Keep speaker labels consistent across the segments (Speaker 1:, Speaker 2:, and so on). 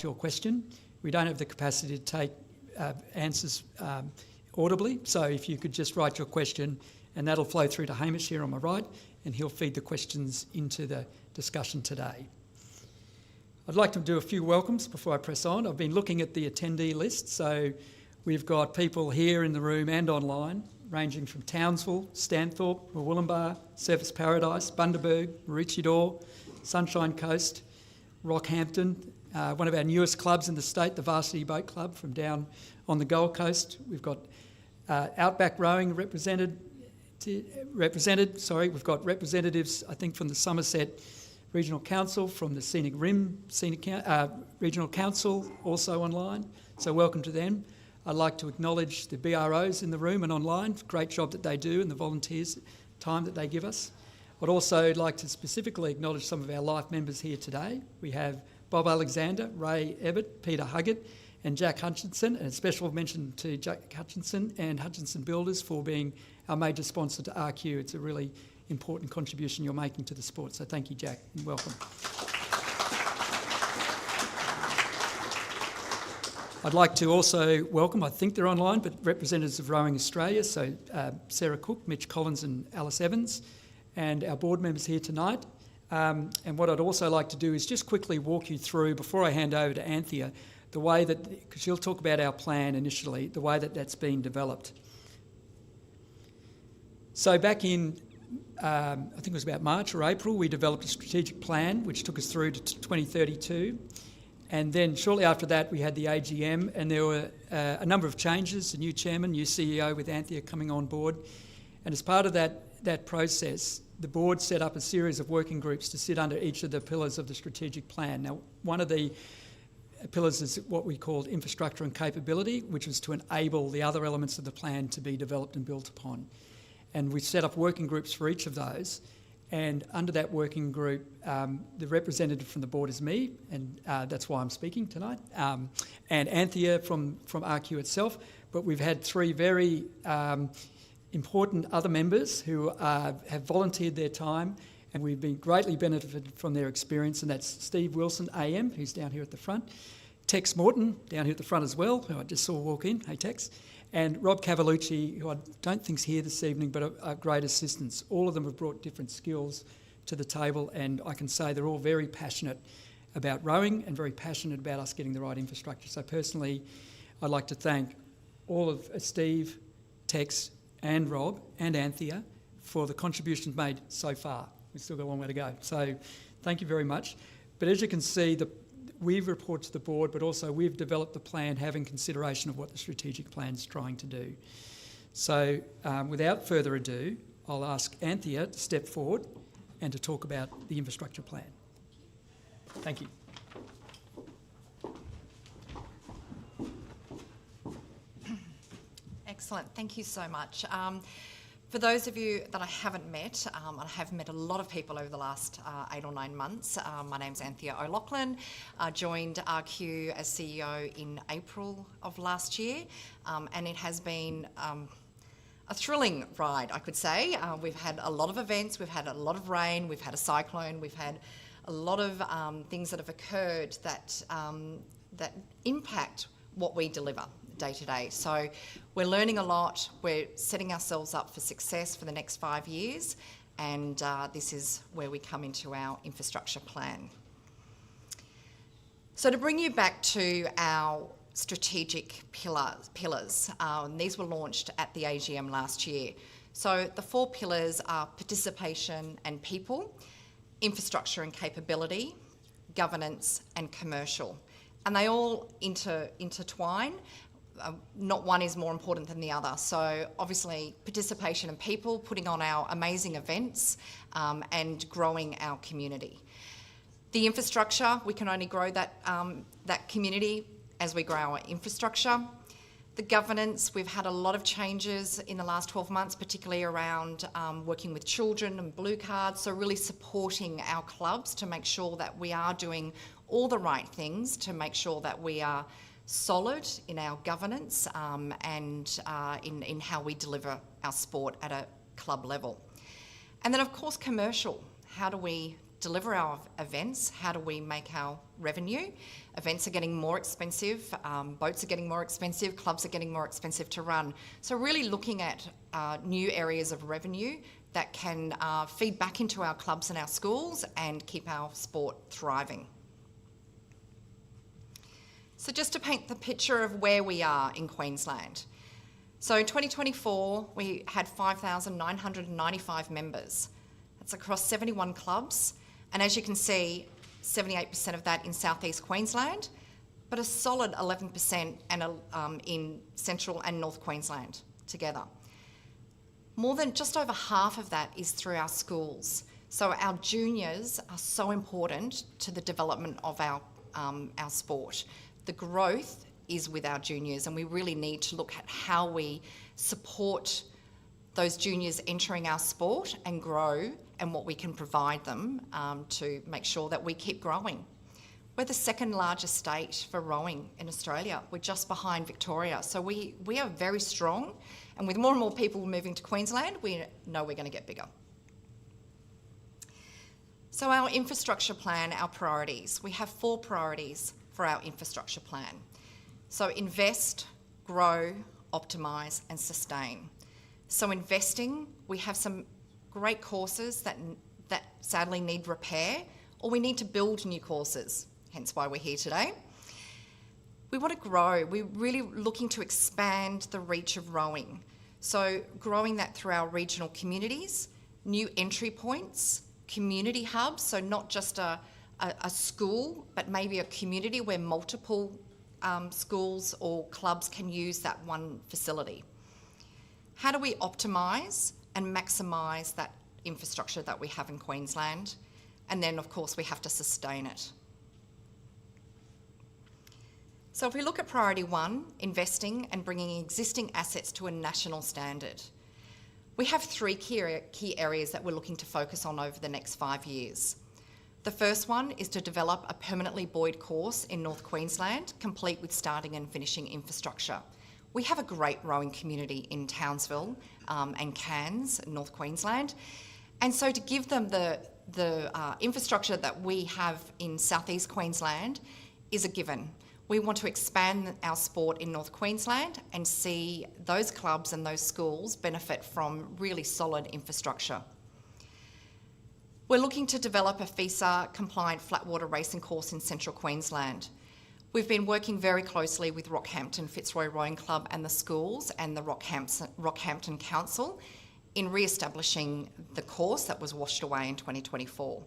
Speaker 1: your question. We don't have the capacity to take answers audibly, so if you could just write your question, and that'll flow through to Hamish here on my right, and he'll feed the questions into the discussion today. I'd like to do a few welcomes before I press on. I've been looking at the attendee list, so we've got people here in the room and online, ranging from Townsville, Stanthorpe, Wollumbar, Surfers Paradise, Bundaberg, Maroochydore, Sunshine Coast, Rockhampton, one of our newest clubs in the state, the Varsity Boat Club from down on the Gold Coast. We've got Outback Rowing represented. We've got representatives, I think, from the Somerset Regional Council, from the Scenic Rim Regional Council, also online. So welcome to them. I'd like to acknowledge the BROs in the room and online. Great job that they do and the volunteers' time that they give us. I'd also like to specifically acknowledge some of our life members here today. We have Bob Alexander, Ray Ebbett, Peter Huggett and Jack Hutchinson, and a special mention to Jack Hutchinson and Hutchinson Builders for being our major sponsor to RQ. It's a really important contribution you're making to the sport, so thank you, Jack, and welcome. I'd like to also welcome, I think they're online, but representatives of Rowing Australia, so Sarah Cook, Mitch Collins and Alice Evans, and our board members here tonight. And what I'd also like to do is just quickly walk you through, before I hand over to Anthea, the way that, because she'll talk about our plan initially, the way that that's been developed. So back in, I think it was about March or April, we developed a strategic plan which took us through to 2032. And then shortly after that, we had the AGM, and there were a number of changes, a new chairman, new CEO with Anthea coming on board. And as part of that process, the board set up a series of working groups to sit under each of the pillars of the strategic plan. Now, one of the pillars is what we called infrastructure and capability, which was to enable the other elements of the plan to be developed and built upon. And we set up working groups for each of those. And under that working group, the representative from the board is me, and that's why I'm speaking tonight, and Anthea from RQ itself. But we've had three very important other members who have volunteered their time, and we've been greatly benefited from their experience, and that's Steve Wilson, AM, who's down here at the front, Tex Morton, down here at the front as well, who I just saw walk in, hey Tex, and Rob Cavalucci, who I don't think's here this evening, but a great assistance. All of them have brought different skills to the table, and I can say they're all very passionate about rowing and very passionate about us getting the right infrastructure. So personally, I'd like to thank all of Steve, Tex, and Rob and Anthea for the contributions made so far. We've still got a long way to go. So thank you very much. But as you can see, we've reported to the board, but also we've developed the plan having consideration of what the strategic plan is trying to do. So without further ado, I'll ask Anthea to step forward and to talk about the infrastructure plan. Thank you.
Speaker 2: Excellent, thank you so much. For those of you that I haven't met, I have met a lot of people over the last 8 or 9 months. My name's Anthea O'Loughlin. I joined RQ as CEO in April of last year, and it has been a thrilling ride, I could say. We've had a lot of events, we've had a lot of rain, we've had a cyclone, we've had a lot of things that have occurred that impact what we deliver day to day. So we're learning a lot, we're setting ourselves up for success for the next 5 years, and this is where we come into our infrastructure plan. So to bring you back to our strategic pillars, these were launched at the AGM last year. So the 4 pillars are participation and people, infrastructure and capability, governance and commercial. And they all intertwine. Not one is more important than the other. So obviously participation and people, putting on our amazing events and growing our community. The infrastructure, we can only grow that community as we grow our infrastructure. The governance, we've had a lot of changes in the last 12 months, particularly around working with children and blue cards, so really supporting our clubs to make sure that we are doing all the right things to make sure that we are solid in our governance and in how we deliver our sport at a club level. And then of course commercial, how do we deliver our events? How do we make our revenue? Events are getting more expensive, boats are getting more expensive, clubs are getting more expensive to run. So really looking at new areas of revenue that can feed back into our clubs and our schools and keep our sport thriving. So just to paint the picture of where we are in Queensland. So in 2024, we had 5,995 members. That's across 71 clubs. And as you can see, 78% of that in southeast Queensland, but a solid 11% in central and north Queensland together. More than just over half of that is through our schools. So our juniors are so important to the development of our sport. The growth is with our juniors, and we really need to look at how we support those juniors entering our sport and grow, and what we can provide them to make sure that we keep growing. We're the second largest state for rowing in Australia. We're just behind Victoria. So we are very strong, and with more and more people moving to Queensland, we know we're going to get bigger. So our infrastructure plan, our priorities. We have 4 priorities for our infrastructure plan. So invest, grow, optimise and sustain. So investing, we have some great courses that sadly need repair, or we need to build new courses, hence why we're here today. We want to grow. We're really looking to expand the reach of rowing. So growing that through our regional communities, new entry points, community hubs, so not just a school, but maybe a community where multiple schools or clubs can use that one facility. How do we optimise and maximise that infrastructure that we have in Queensland? And then, of course, we have to sustain it. So if we look at priority 1, investing and bringing existing assets to a national standard, we have 3 key areas that we're looking to focus on over the next 5 years. The first one is to develop a permanently buoyed course in North Queensland, complete with starting and finishing infrastructure. We have a great rowing community in Townsville and Cairns, North Queensland. And so to give them the infrastructure that we have in southeast Queensland is a given. We want to expand our sport in North Queensland and see those clubs and those schools benefit from really solid infrastructure. We're looking to develop a FISA-compliant flatwater racing course in central Queensland. We've been working very closely with Rockhampton Fitzroy Rowing Club and the schools and the Rockhampton Council in re-establishing the course that was washed away in 2024.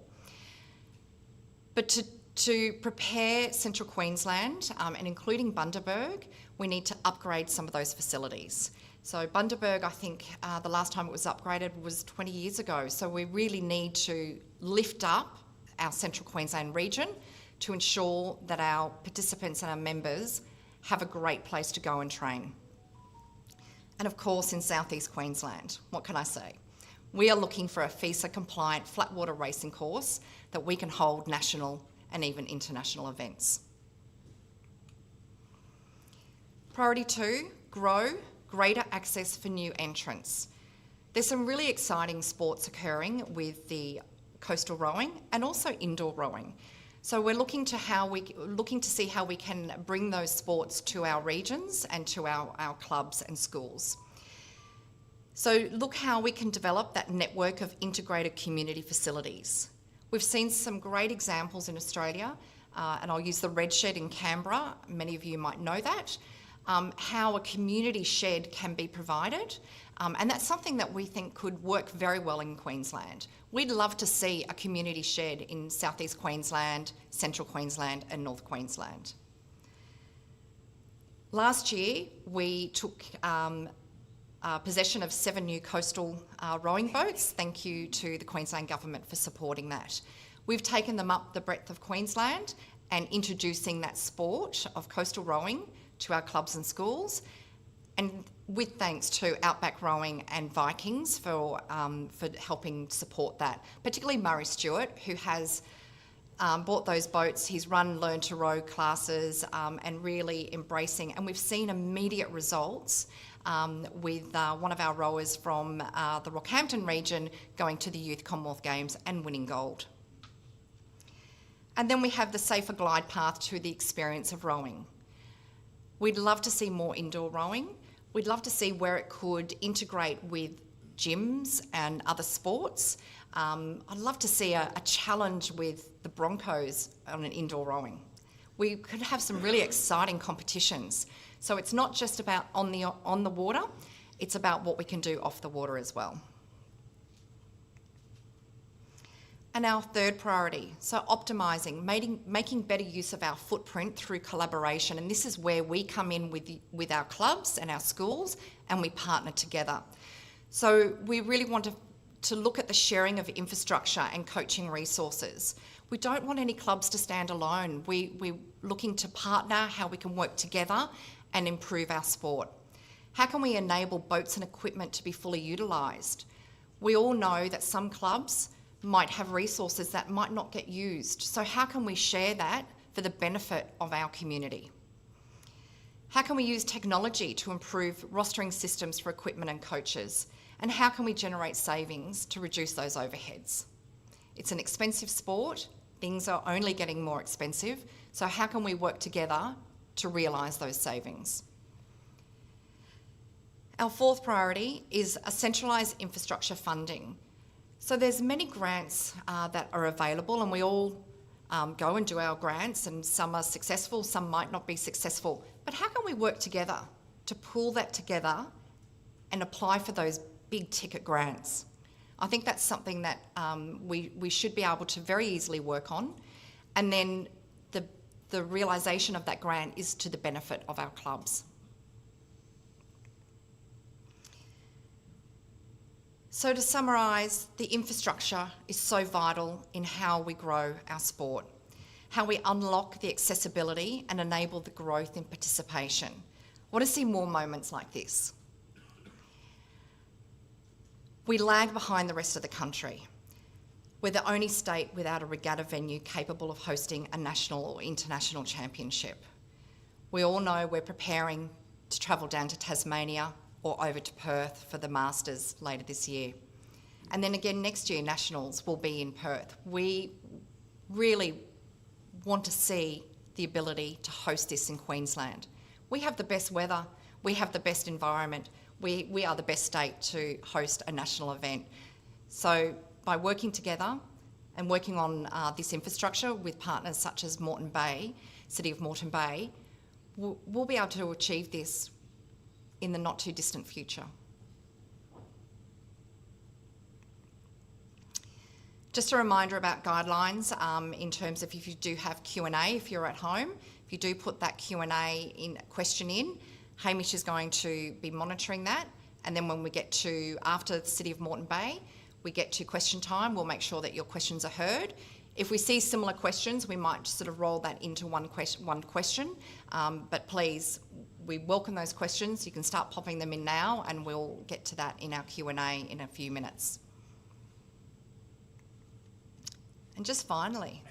Speaker 2: But to prepare central Queensland, and including Bundaberg, we need to upgrade some of those facilities. So Bundaberg, I think the last time it was upgraded was 20 years ago. So we really need to lift up our central Queensland region to ensure that our participants and our members have a great place to go and train. And of course, in southeast Queensland, what can I say? We are looking for a FISA-compliant flatwater racing course that we can hold national and even international events. Priority 2, grow, greater access for new entrants. There's some really exciting sports occurring with the coastal rowing and also indoor rowing. So we're looking to see how we can bring those sports to our regions and to our clubs and schools. So look how we can develop that network of integrated community facilities. We've seen some great examples in Australia, and I'll use the Red Shed in Canberra. Many of you might know that. How a community shed can be provided, and that's something that we think could work very well in Queensland. We'd love to see a community shed in southeast Queensland, central Queensland and north Queensland. Last year, we took possession of 7 new coastal rowing boats. Thank you to the Queensland Government for supporting that. We've taken them up the breadth of Queensland and introducing that sport of coastal rowing to our clubs and schools, and with thanks to Outback Rowing and Vikings for helping support that, particularly Murray Stewart, who has bought those boats. He's run Learn to Row classes and really embracing, and we've seen immediate results with one of our rowers from the Rockhampton region going to the Youth Commonwealth Games and winning gold. And then we have the safer glide path to the experience of rowing. We'd love to see more indoor rowing. We'd love to see where it could integrate with gyms and other sports. I'd love to see a challenge with the Broncos on an indoor rowing. We could have some really exciting competitions. So it's not just about on the water, it's about what we can do off the water as well. And our third priority, so optimising, making better use of our footprint through collaboration. And this is where we come in with our clubs and our schools, and we partner together. So we really want to look at the sharing of infrastructure and coaching resources. We don't want any clubs to stand alone. We're looking to partner, how we can work together and improve our sport. How can we enable boats and equipment to be fully utilised? We all know that some clubs might have resources that might not get used. So how can we share that for the benefit of our community? How can we use technology to improve rostering systems for equipment and coaches? And how can we generate savings to reduce those overheads? It's an expensive sport. Things are only getting more expensive. So how can we work together to realise those savings? Our fourth priority is a centralised infrastructure funding. So there's many grants that are available, and we all go and do our grants, and some are successful, some might not be successful. But how can we work together to pull that together and apply for those big ticket grants? I think that's something that we should be able to very easily work on, and then the realisation of that grant is to the benefit of our clubs. So to summarise, the infrastructure is so vital in how we grow our sport, how we unlock the accessibility and enable the growth in participation. I want to see more moments like this. We lag behind the rest of the country. We're the only state without a regatta venue capable of hosting a national or international championship. We all know we're preparing to travel down to Tasmania or over to Perth for the Masters later this year. And then again next year, Nationals will be in Perth. We really want to see the ability to host this in Queensland. We have the best weather, we have the best environment, we are the best state to host a national event. So by working together and working on this infrastructure with partners such as Moreton Bay, City of Moreton Bay, we'll be able to achieve this in the not too distant future. Just a reminder about guidelines in terms of if you do have Q&A, if you're at home, if you do put that Q&A question in, Hamish is going to be monitoring that, and then when we get to, after the City of Moreton Bay, we get to question time, we'll make sure that your questions are heard. If we see similar questions, we might sort of roll that into one question, but please, we welcome those questions. You can start popping them in now, and we'll get to that in our Q&A in a few minutes. And just finally,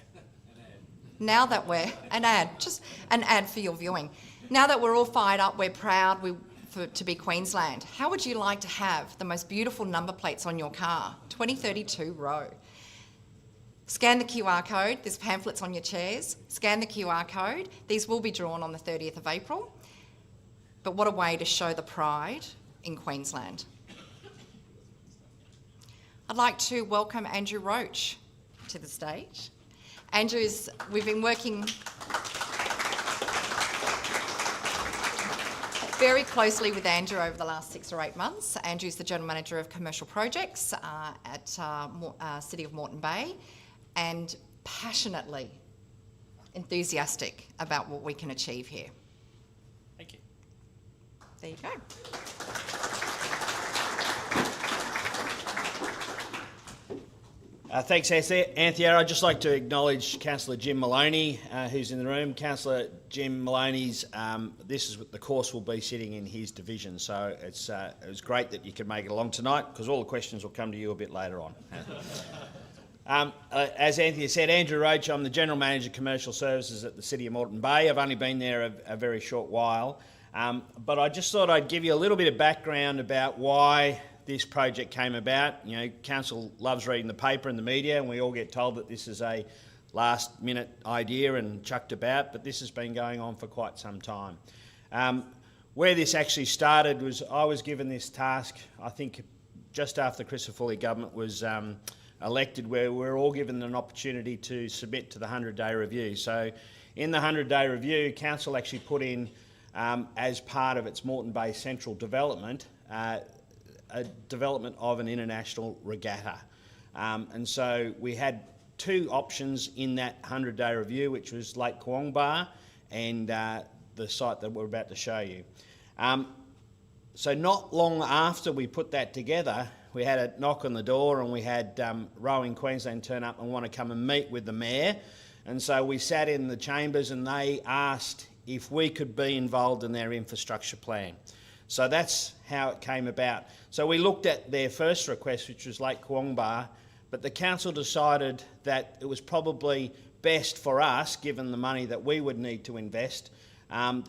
Speaker 2: now that we're, just an ad for your viewing. Now that we're all fired up, we're proud to be Queensland. How would you like to have the most beautiful number plates on your car? 2032 row. Scan the QR code. There's pamphlets on your chairs. Scan the QR code. These will be drawn on the 30th of April. But what a way to show the pride in Queensland. I'd like to welcome Andrew Roach to the stage. We've been working very closely with Andrew over the last 6 or 8 months. Andrew's the General Manager of Commercial Projects at City of Moreton Bay, and passionately enthusiastic about what we can achieve here.
Speaker 3: Thank you.
Speaker 2: There you go.
Speaker 3: Thanks, Anthea. I'd just like to acknowledge Councillor Jim Maloney, who's in the room. Councillor Jim Maloney's, this is what the course will be sitting in his division, so it was great that you could make it along tonight, because all the questions will come to you a bit later on. As Anthea said, Andrew Roach, I'm the General Manager of Commercial Services at the City of Moreton Bay. I've only been there a very short while, but I just thought I'd give you a little bit of background about why this project came about. You know, council loves reading the paper and the media, and we all get told that this is a last minute idea and chucked about, but this has been going on for quite some time. Where this actually started was I was given this task, I think just after the Christopher government was elected, where we were all given an opportunity to submit to the 100-day review. So in the 100-day review, Council actually put in, as part of its Moreton Bay Central development, a development of an international regatta. And so we had two options in that 100-day review, which was Lake Quongbar and the site that we're about to show you. So not long after we put that together, we had a knock on the door and we had Rowing Queensland turn up and want to come and meet with the Mayor. And so we sat in the chambers and they asked if we could be involved in their infrastructure plan. So that's how it came about. So we looked at their first request, which was Lake Quongbar, but the council decided that it was probably best for us, given the money that we would need to invest,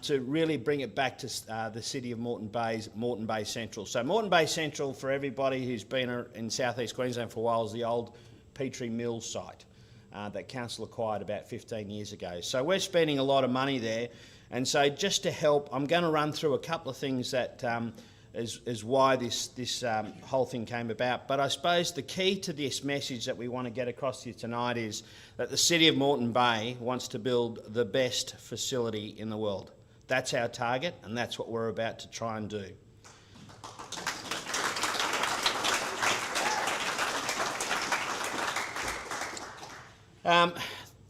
Speaker 3: to really bring it back to the city of Moreton Bay Central. So Moreton Bay Central, for everybody who's been in southeast Queensland for a while, is the old Petrie Mill site that council acquired about 15 years ago. So we're spending a lot of money there, and so just to help, I'm going to run through a couple of things that is why this whole thing came about. But I suppose the key to this message that we want to get across to you tonight is that the City of Moreton Bay wants to build the best facility in the world. That's our target, and that's what we're about to try and do.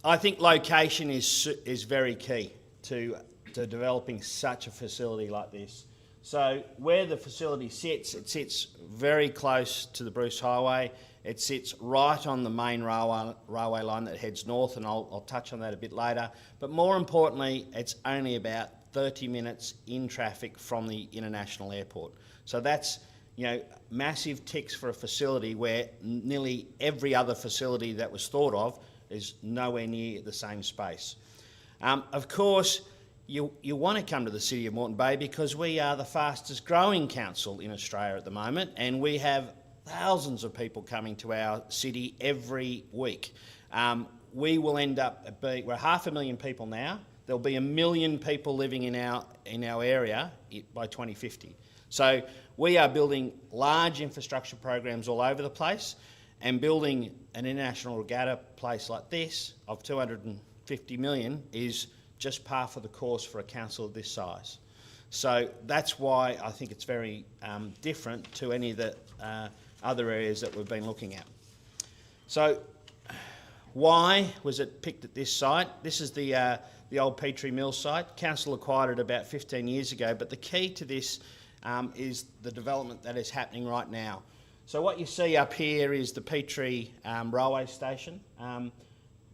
Speaker 3: I think location is very key to developing such a facility like this. So where the facility sits, it sits very close to the Bruce Highway. It sits right on the main railway line that heads north, and I'll touch on that a bit later. But more importantly, it's only about 30 minutes in traffic from the international airport. So that's, you know, massive ticks for a facility where nearly every other facility that was thought of is nowhere near the same space. Of course, you want to come to the City of Moreton Bay because we are the fastest growing council in Australia at the moment, and we have thousands of people coming to our city every week. We will end up being, we're 500,000 people now. There'll be 1 million people living in our area by 2050. So we are building large infrastructure programs all over the place, and building an international regatta place like this of 250 million is just par for the course for a council of this size. So that's why I think it's very different to any of the other areas that we've been looking at. So why was it picked at this site? This is the old Petrie Mill site. Council acquired it about 15 years ago, but the key to this is the development that is happening right now. So what you see up here is the Petrie railway station.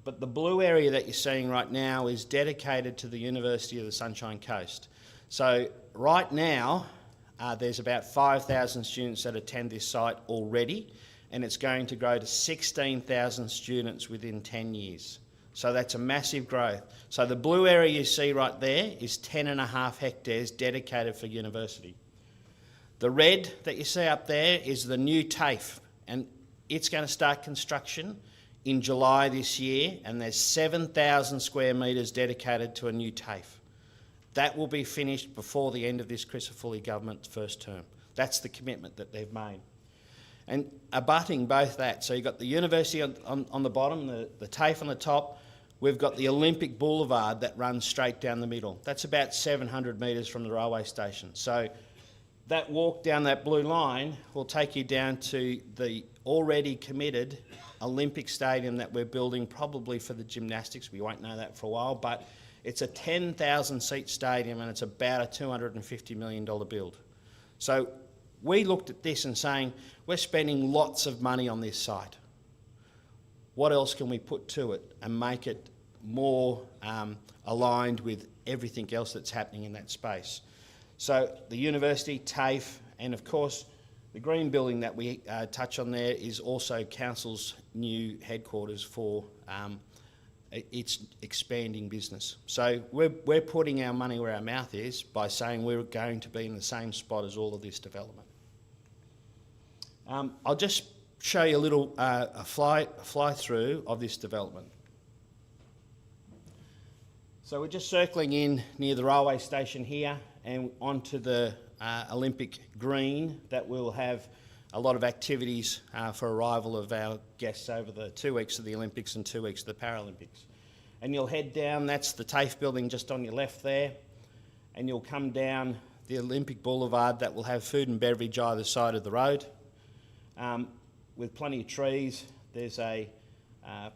Speaker 3: But the blue area that you're seeing right now is dedicated to the University of the Sunshine Coast. So right now, there's about 5,000 students that attend this site already, and it's going to grow to 16,000 students within 10 years. So that's a massive growth. So the blue area you see right there is 10.5 hectares dedicated for university. The red that you see up there is the new TAFE, and it's going to start construction in July this year, and there's 7,000 square metres dedicated to a new TAFE. That will be finished before the end of this Christopher government's first term. That's the commitment that they've made. And abutting both that, so you've got the university on the bottom, the TAFE on the top. We've got the Olympic Boulevard that runs straight down the middle. That's about 700 metres from the railway station. So that walk down that blue line will take you down to the already committed Olympic Stadium that we're building, probably for the gymnastics. We won't know that for a while, but it's a 10,000 seat stadium and it's about a $250 million build. So we looked at this and saying, we're spending lots of money on this site. What else can we put to it and make it more aligned with everything else that's happening in that space? So the university, TAFE, and of course the green building that we touch on there is also council's new headquarters for its expanding business. So we're putting our money where our mouth is by saying we're going to be in the same spot as all of this development. I'll just show you a little fly through of this development. So we're just circling in near the railway station here and onto the Olympic Green that will have a lot of activities for arrival of our guests over the 2 weeks of the Olympics and 2 weeks of the Paralympics. And you'll head down, that's the TAFE building just on your left there, and you'll come down the Olympic Boulevard that will have food and beverage either side of the road with plenty of trees. There's a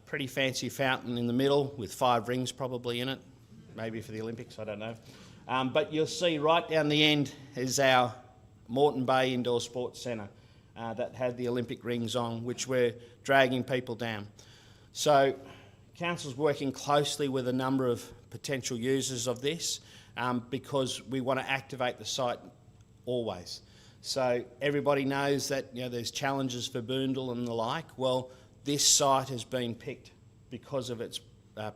Speaker 3: pretty fancy fountain in the middle with 5 rings probably in it, maybe for the Olympics, I don't know. But you'll see right down the end is our Moreton Bay Indoor Sports Centre that had the Olympic rings on, which we're dragging people down. So Council's working closely with a number of potential users of this because we want to activate the site always. So everybody knows that there's challenges for Boondall and the like. Well, this site has been picked because of its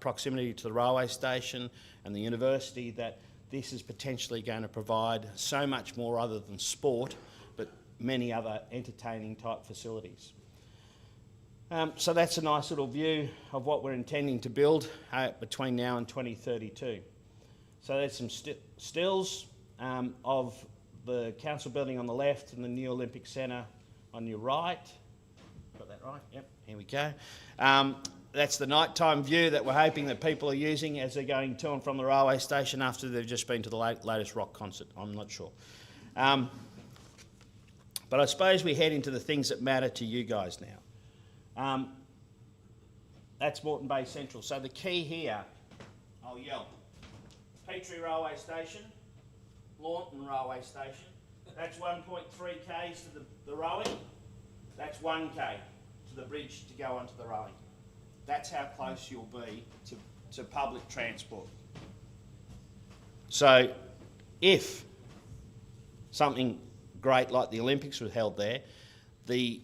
Speaker 3: proximity to the railway station and the university, that this is potentially going to provide so much more other than sport, but many other entertaining type facilities. So that's a nice little view of what we're intending to build between now and 2032. So there's some stills of the council building on the left and the new Olympic Centre on your right. Got that right? Yep, here we go. That's the nighttime view that we're hoping that people are using as they're going to and from the railway station after they've just been to the latest rock concert. I'm not sure. But I suppose we head into the things that matter to you guys now. That's Moreton Bay Central. So the key here, I'll yell, Petrie Railway Station, Launton Railway Station. That's 1.3 k's to the rowing. That's 1 k to the bridge to go onto the rowing. That's how close you'll be to public transport. So if something great like the Olympics was held there, the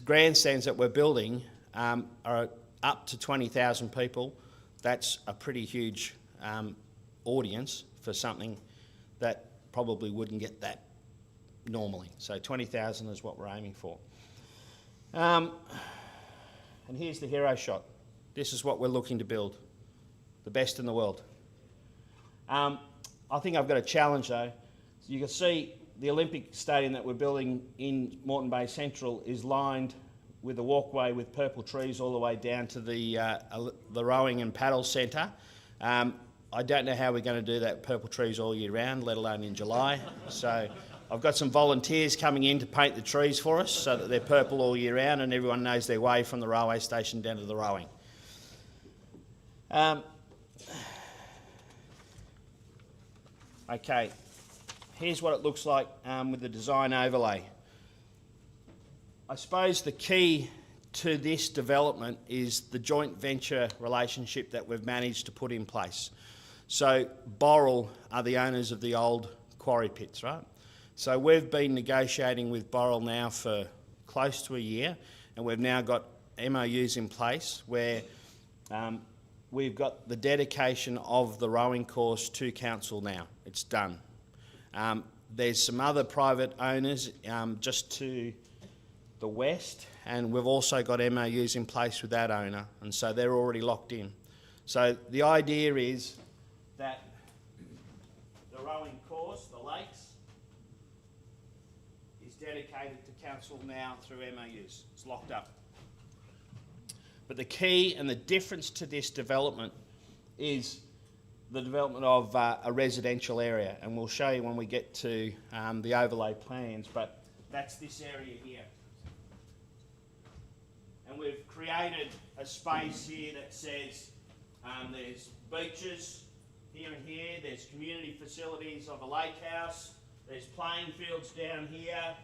Speaker 3: grandstands that we're building are up to 20,000 people. That's a pretty huge audience for something that probably wouldn't get that normally. So 20,000 is what we're aiming for. And here's the hero shot. This is what we're looking to build, the best in the world. I think I've got a challenge though. So you can see the Olympic Stadium that we're building in Moreton Bay Central is lined with a walkway with purple trees all the way down to the rowing and paddle centre. I don't know how we're going to do that purple trees all year round, let alone in July. So I've got some volunteers coming in to paint the trees for us so that they're purple all year round and everyone knows their way from the railway station down to the rowing. Okay, here's what it looks like with the design overlay. I suppose the key to this development is the joint venture relationship that we've managed to put in place. So Boral are the owners of the old quarry pits, right? So we've been negotiating with Boral now for close to a year, and we've now got MOUs in place where we've got the dedication of the rowing course to council now. It's done. There's some other private owners just to the west, and we've also got MOUs in place with that owner, and so they're already locked in. So the idea is that the rowing course, the lakes, is dedicated to council now through MOUs. It's locked up. But the key and the difference to this development is the development of a residential area, and we'll show you when we get to the overlay plans, but that's this area here. And we've created a space here that says there's beaches here and here, there's community facilities of a lake house, there's playing fields down here,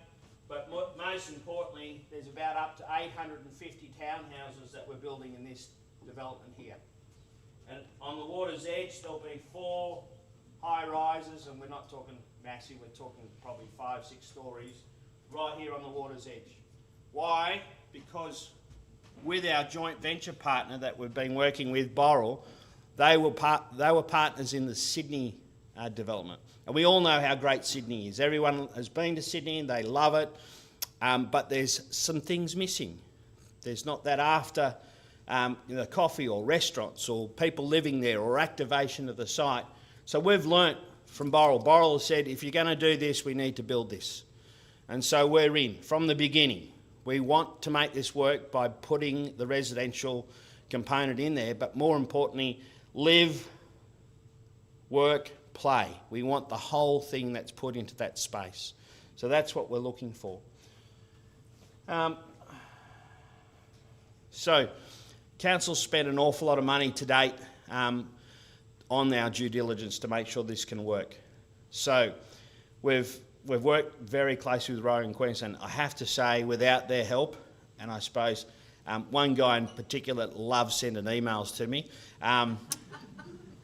Speaker 3: but most importantly, there's about up to 850 townhouses that we're building in this development here. And on the water's edge, there'll be 4 high rises, and we're not talking massive, we're talking probably 5, 6 stories, right here on the water's edge. Why? Because with our joint venture partner that we've been working with, Boral, they were partners in the Sydney development. And we all know how great Sydney is. Everyone has been to Sydney and they love it, but there's some things missing. There's not that after coffee or restaurants or people living there or activation of the site. So we've learnt from Boral. Boral has said, if you're going to do this, we need to build this. And so we're in from the beginning. We want to make this work by putting the residential component in there, but more importantly, live, work, play. We want the whole thing that's put into that space. So that's what we're looking for. So Council's spent an awful lot of money to date on our due diligence to make sure this can work. So we've worked very closely with Rowing Queensland. I have to say, without their help, and I suppose one guy in particular loves sending emails to me,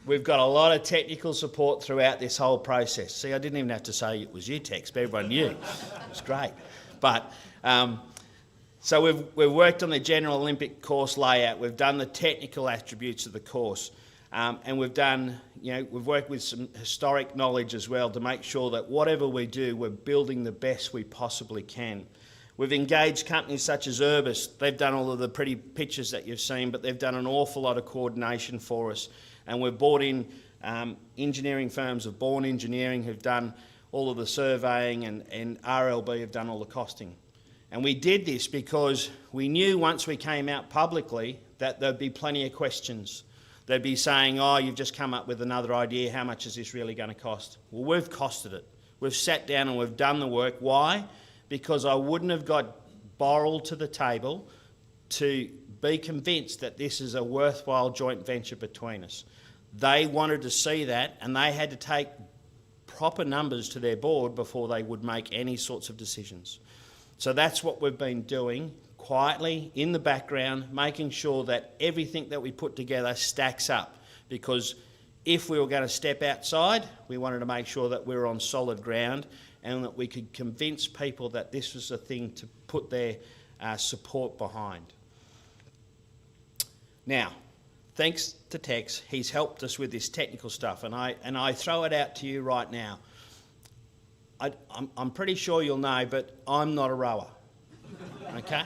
Speaker 3: we've got a lot of technical support throughout this whole process. See, I didn't even have to say it was you, Tex, but everyone knew. It was great. But so we've worked on the general Olympic course layout. We've done the technical attributes of the course. And we've done, we've worked with some historic knowledge as well to make sure that whatever we do, we're building the best we possibly can. We've engaged companies such as Urbis. They've done all of the pretty pictures that you've seen, but they've done an awful lot of coordination for us. And we've brought in engineering firms of Bourne Engineering who've done all of the surveying, and RLB have done all the costing. And we did this because we knew once we came out publicly that there'd be plenty of questions. They'd be saying, oh, you've just come up with another idea, how much is this really going to cost? Well, we've costed it. We've sat down and we've done the work. Why? Because I wouldn't have got Boral to the table to be convinced that this is a worthwhile joint venture between us. They wanted to see that, and they had to take proper numbers to their board before they would make any sorts of decisions. So that's what we've been doing, quietly in the background, making sure that everything that we put together stacks up, because if we were going to step outside, we wanted to make sure that we were on solid ground and that we could convince people that this was a thing to put their support behind. Now, thanks to Tex, he's helped us with this technical stuff, and I throw it out to you right now. I'm pretty sure you'll know, but I'm not a rower, okay?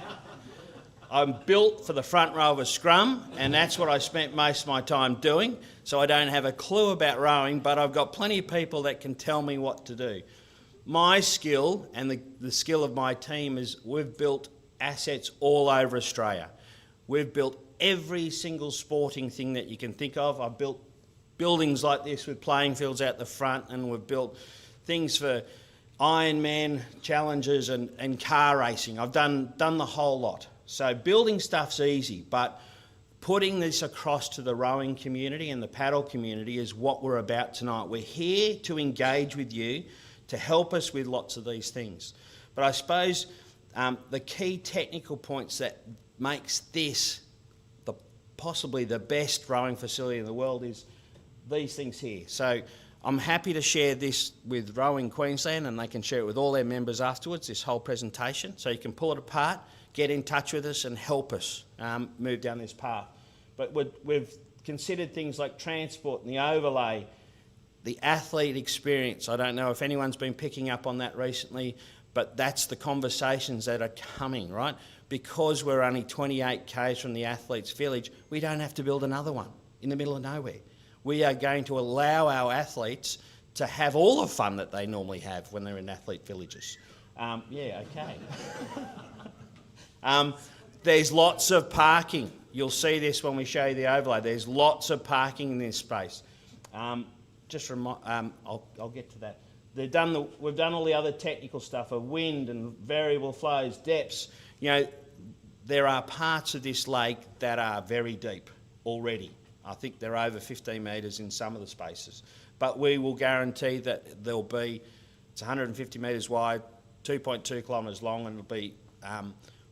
Speaker 3: I'm built for the front row of a scrum, and that's what I spent most of my time doing, so I don't have a clue about rowing, but I've got plenty of people that can tell me what to do. My skill, and the skill of my team, is we've built assets all over Australia. We've built every single sporting thing that you can think of. I've built buildings like this with playing fields out the front, and we've built things for Ironman challenges and car racing. I've done the whole lot. So building stuff's easy, but putting this across to the rowing community and the paddle community is what we're about tonight. We're here to engage with you, to help us with lots of these things. But I suppose the key technical points that makes this possibly the best rowing facility in the world is these things here. So I'm happy to share this with Rowing Queensland, and they can share it with all their members afterwards, this whole presentation. So you can pull it apart, get in touch with us and help us move down this path. But we've considered things like transport and the overlay, the athlete experience. I don't know if anyone's been picking up on that recently, but that's the conversations that are coming, right? Because we're only 28 k's from the athletes' village, we don't have to build another one in the middle of nowhere. We are going to allow our athletes to have all the fun that they normally have when they're in athlete villages. There's lots of parking. You'll see this when we show you the overlay. There's lots of parking in this space. I'll get to that. We've done all the other technical stuff of wind and variable flows, depths. There are parts of this lake that are very deep already. I think they're over 15 metres in some of the spaces. But we will guarantee that it's 150 metres wide, 2.2 kilometres long, and it'll be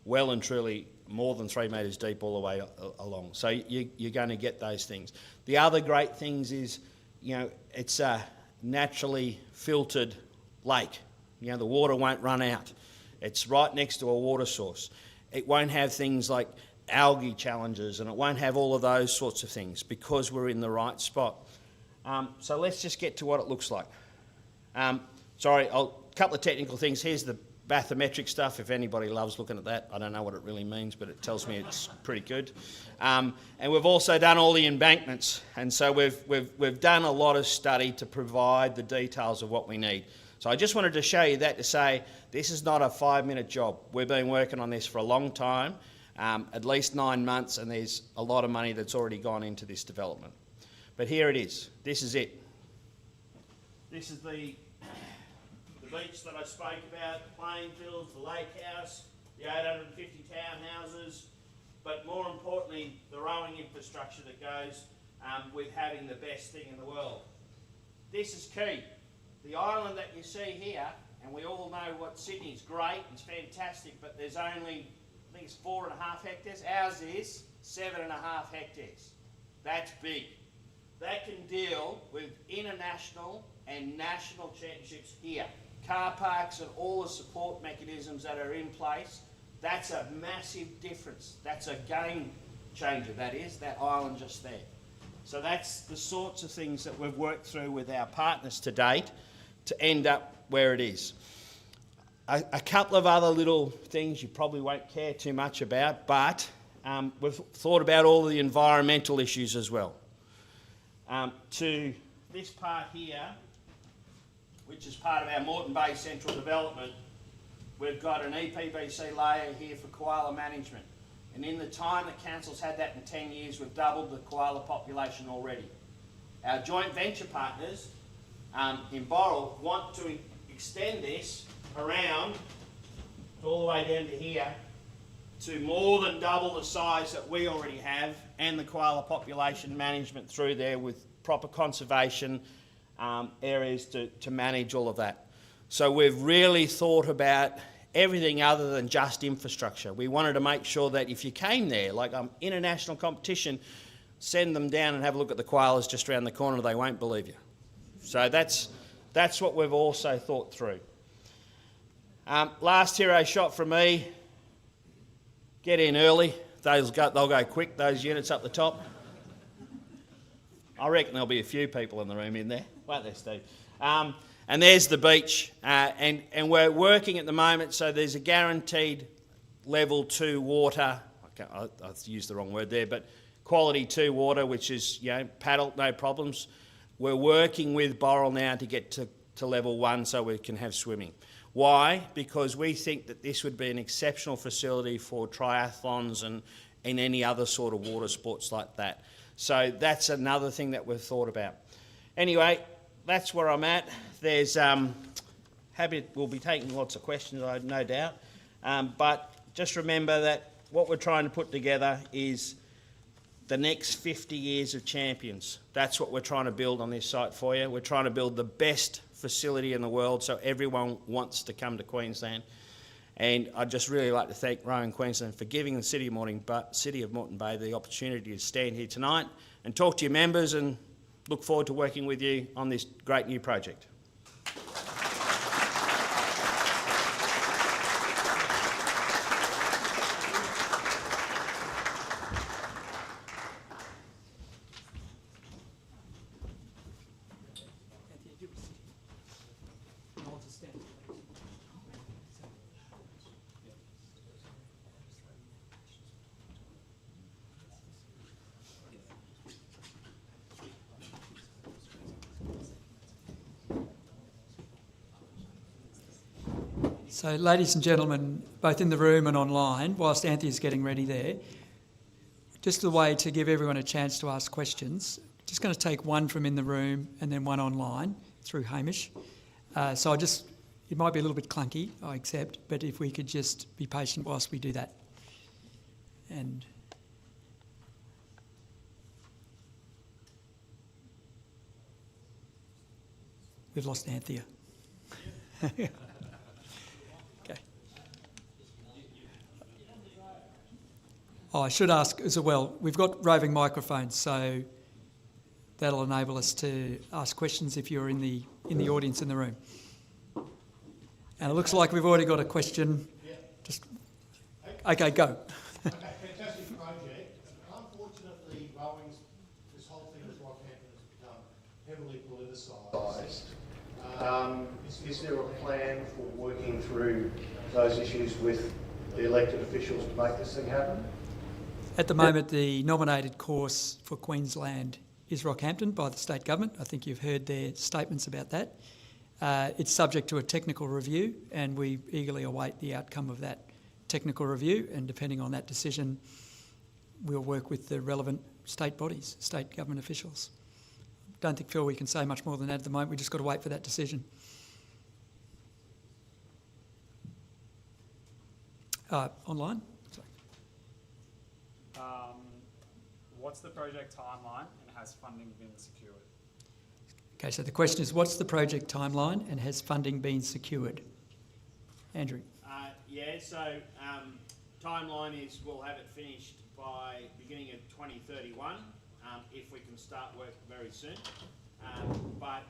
Speaker 3: well and truly more than 3 metres deep all the way along. So you're going to get those things. The other great things is, it's a naturally filtered lake. The water won't run out. It's right next to a water source. It won't have things like algae challenges, and it won't have all of those sorts of things because we're in the right spot. So let's just get to what it looks like. A couple of technical things. Here's the bathymetric stuff, if anybody loves looking at that. I don't know what it really means, but it tells me it's pretty good. And we've also done all the embankments, and so we've done a lot of study to provide the details of what we need. So I just wanted to show you that to say this is not a 5-minute job. We've been working on this for a long time, at least 9 months, and there's a lot of money that's already gone into this development. But here it is. This is it. This is the beach that I spoke about, the playing fields, the lake house, the 850 townhouses, but more importantly, the rowing infrastructure that goes with having the best thing in the world. This is key. The island that you see here, and we all know what Sydney's great, it's fantastic, but there's only, I think it's 4.5 hectares. Ours is 7.5 hectares. That's big. That can deal with international and national championships here. Car parks and all the support mechanisms that are in place, that's a massive difference. That's a game changer, that is, that island just there. So that's the sorts of things that we've worked through with our partners to date to end up where it is. A couple of other little things you probably won't care too much about, but we've thought about all the environmental issues as well. To this part here, which is part of our Moreton Bay Central Development, we've got an EPBC layer here for koala management. And in the time that Council's had that in 10 years, we've doubled the koala population already. Our joint venture partners in Boral want to extend this around all the way down to here to more than double the size that we already have, and the koala population management through there with proper conservation areas to manage all of that. So we've really thought about everything other than just infrastructure. We wanted to make sure that if you came there, like international competition, send them down and have a look at the koalas just around the corner, they won't believe you. So that's what we've also thought through. Last hero shot from me, get in early. They'll go quick, those units up the top. I reckon there'll be a few people in the room in there, won't there, Steve? And there's the beach, and we're working at the moment, so there's a guaranteed level 2 water. I used the wrong word there, but quality 2 water, which is, paddle, no problems. We're working with Boral now to get to level 1 so we can have swimming. Why? Because we think that this would be an exceptional facility for triathlons and any other sort of water sports like that. So that's another thing that we've thought about. Anyway, that's where I'm at. There's we'll be taking lots of questions, I have no doubt. But just remember that what we're trying to put together is the next 50 years of champions. That's what we're trying to build on this site for you. We're trying to build the best facility in the world so everyone wants to come to Queensland. And I'd just really like to thank Rowing Queensland for giving the City of Moreton Bay the opportunity to stand here tonight and talk to your members, and look forward to working with you on this great new project.
Speaker 1: So, ladies and gentlemen, both in the room and online, whilst Anthea's getting ready there, just a way to give everyone a chance to ask questions. Just going to take one from in the room and then one online through Hamish. So it might be a little bit clunky, I accept, but if we could just be patient whilst we do that. And we've lost Anthea. Okay. Oh, I should ask as well, we've got roving microphones, so that'll enable us to ask questions if you're in the audience in the room. And it looks like we've already got a question.
Speaker 4: Yeah.
Speaker 1: Just okay, go.
Speaker 4: Okay, fantastic project. Unfortunately, rowing's, this whole thing with Rockhampton has become heavily politicised. Is there a plan for working through those issues with the elected officials to make this thing happen?
Speaker 1: At the moment, the nominated course for Queensland is Rockhampton by the state government. I think you've heard their statements about that. It's subject to a technical review, and we eagerly await the outcome of that technical review, and depending on that decision, we'll work with the relevant state bodies, state government officials. Don't think, Phil, we can say much more than that at the moment. We've just got to wait for that decision. Online? Sorry.
Speaker 5: What's the project timeline and has funding been secured?
Speaker 1: Okay, so the question is, what's the project timeline and has funding been secured? Andrew?
Speaker 3: Timeline is we'll have it finished by beginning of 2031 if we can start work very soon. But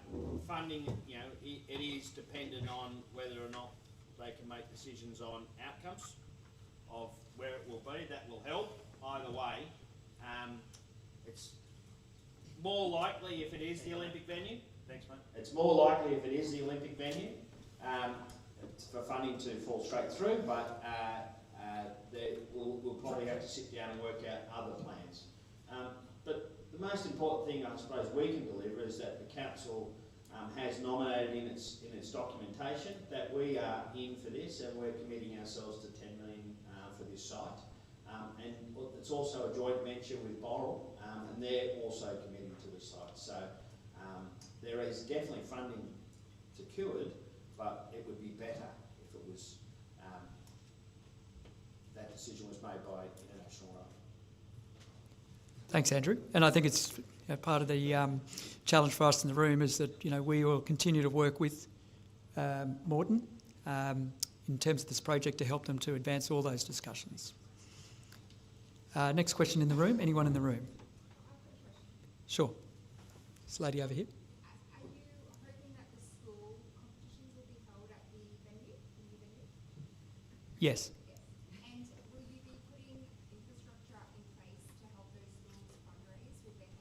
Speaker 3: funding, it is dependent on whether or not they can make decisions on outcomes of where it will be. That will help either way. It's more likely if it is the Olympic venue. Thanks, mate. It's more likely if it is the Olympic venue for funding to fall straight through, but we'll probably have to sit down and work out other plans. But the most important thing I suppose we can deliver is that the council has nominated in its documentation that we are in for this, and we're committing ourselves to 10 million for this site. And it's also a joint venture with Boral, and they're also committing to this site. So there is definitely funding secured, but it would be better if it was that decision was made by international road.
Speaker 1: Thanks, Andrew. And I think it's part of the challenge for us in the room is that we will continue to work with Morton in terms of this project to help them to advance all those discussions. Next question in the room. Anyone in the room? Sure. This lady over here.
Speaker 6: Are you hoping that the school competitions will be held at the venue, the new venue?
Speaker 1: Yes.
Speaker 6: And will you be putting infrastructure in place to help those schools fundraise with their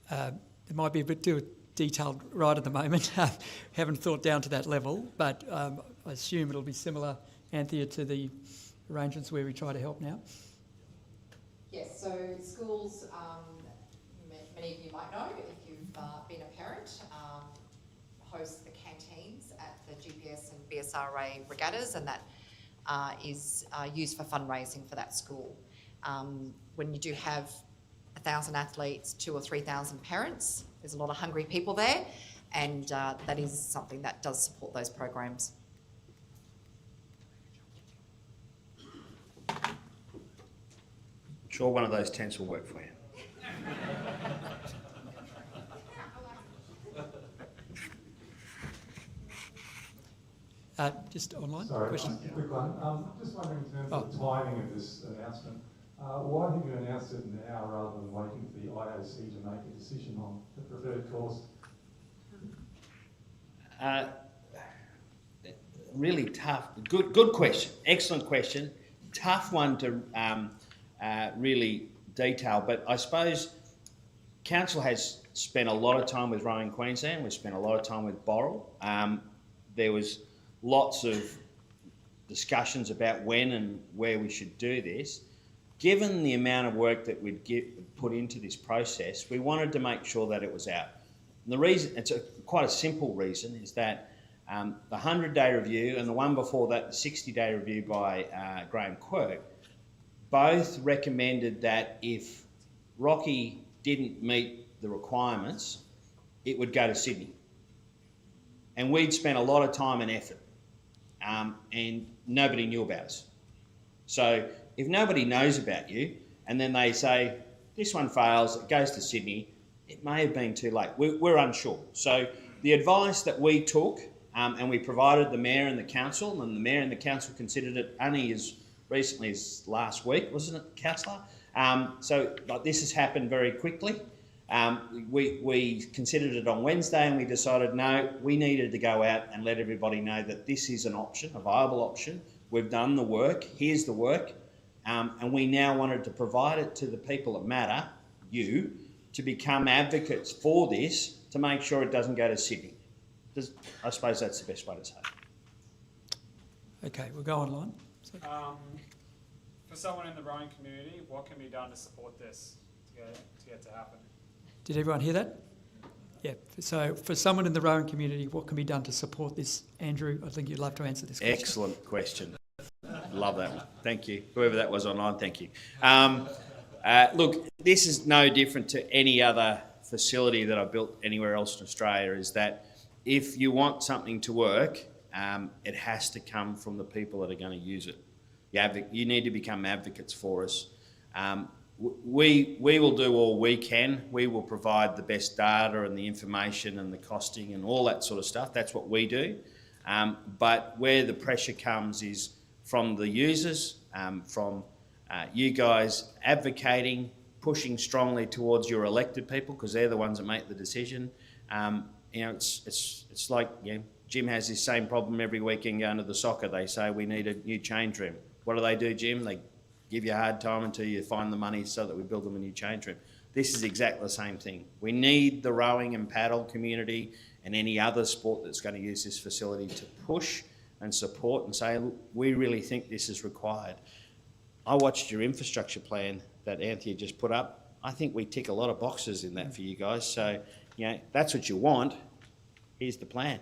Speaker 6: catering?
Speaker 1: It might be a bit too detailed right at the moment. Haven't thought down to that level, but I assume it'll be similar, Anthea, to the arrangements where we try to help now.
Speaker 2: Yes, so schools, many of you might know if you've been a parent, host the canteens at the GPS and BSRA regattas, and that is used for fundraising for that school. When you do have 1,000 athletes, 2,000 or 3,000 parents, there's a lot of hungry people there, and that is something that does support those programs.
Speaker 3: I'm sure one of those tents will work for you.
Speaker 1: Just online
Speaker 7: Sorry,
Speaker 1: question.
Speaker 7: just a quick one. Just wondering in terms of the timing of this announcement, why have you announced it now rather than waiting for the IOC to make a decision on the preferred course?
Speaker 3: Really tough. Good question. Excellent question. Tough one to really detail, but I suppose council has spent a lot of time with Rowing Queensland. We've spent a lot of time with Boral. There was lots of discussions about when and where we should do this. Given the amount of work that we'd put into this process, we wanted to make sure that it was out. And the reason, it's quite a simple reason, is that the 100-day review and the one before that, the 60-day review by Graham Quirk, both recommended that if Rocky didn't meet the requirements, it would go to Sydney. And we'd spent a lot of time and effort, and nobody knew about us. So if nobody knows about you, and then they say, this one fails, it goes to Sydney, it may have been too late. We're unsure. So the advice that we took, and we provided the Mayor and the Council, and the Mayor and the Council considered it only as recently as last week, wasn't it, Councillor? So this has happened very quickly. We considered it on Wednesday, and we decided, no, we needed to go out and let everybody know that this is an option, a viable option. We've done the work, here's the work, and we now wanted to provide it to the people that matter, you, to become advocates for this, to make sure it doesn't go to Sydney. I suppose that's the best way to say it.
Speaker 1: Okay, we'll go online. So,
Speaker 5: For someone in the rowing community, what can be done to support this to get to happen?
Speaker 1: did everyone hear that? Yeah. So for someone in the rowing community, what can be done to support this? Andrew, I think you'd love to answer this question.
Speaker 3: Excellent question. Love that one. Thank you. Whoever that was online, thank you. Look, this is no different to any other facility that I've built anywhere else in Australia, is that if you want something to work, it has to come from the people that are going to use it. You need to become advocates for us. We will do all we can. We will provide the best data and the information and the costing and all that sort of stuff. That's what we do. But where the pressure comes is from the users, from you guys advocating, pushing strongly towards your elected people, because they're the ones that make the decision. It's like, Jim has this same problem every weekend going to the soccer. They say we need a new change room. What do, Jim? They give you a hard time until you find the money so that we build them a new change room. This is exactly the same thing. We need the rowing and paddle community and any other sport that's going to use this facility to push and support and say, look, we really think this is required. I watched your infrastructure plan that Anthea just put up. I think we tick a lot of boxes in that for you guys. So, that's what you want. Here's the plan.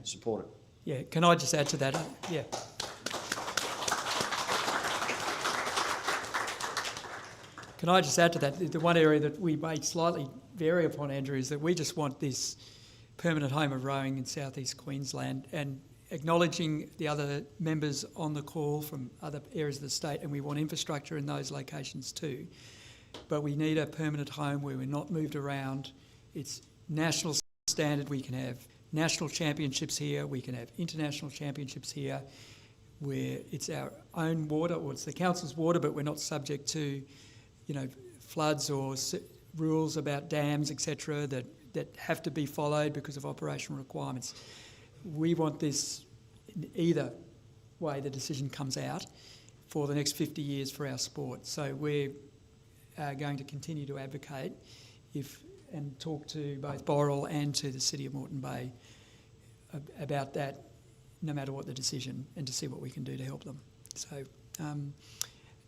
Speaker 3: Support it.
Speaker 1: Yeah, can I just add to that? Yeah. Can I just add to that? The one area that we may slightly vary upon, Andrew, is that we just want this permanent home of rowing in southeast Queensland, and acknowledging the other members on the call from other areas of the state, and we want infrastructure in those locations too. But we need a permanent home where we're not moved around. It's national standard. We can have national championships here. We can have international championships here, where it's our own water, or it's the council's water, but we're not subject to floods or rules about dams, etc., that have to be followed because of operational requirements. We want this, in either way the decision comes out, for the next 50 years for our sport. So we're going to continue to advocate and talk to both Boral and to the City of Moreton Bay about that, no matter what the decision, and to see what we can do to help them. So,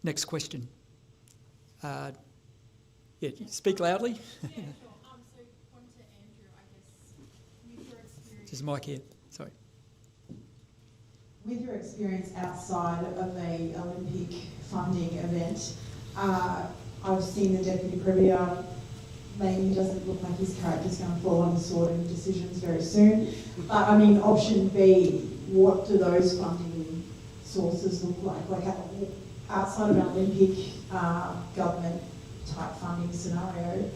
Speaker 1: next question. Speak loudly.
Speaker 6: Yeah, sure. So one to Andrew, I guess, with your experience.
Speaker 1: There's a mic here. Sorry.
Speaker 8: With your experience outside of a Olympic funding event, I've seen the Deputy Premier. Maybe he doesn't look like his character's going to fall on the sword in decisions very soon. But I mean, option B, what do those funding sources look like? Like outside of an Olympic government type funding scenario,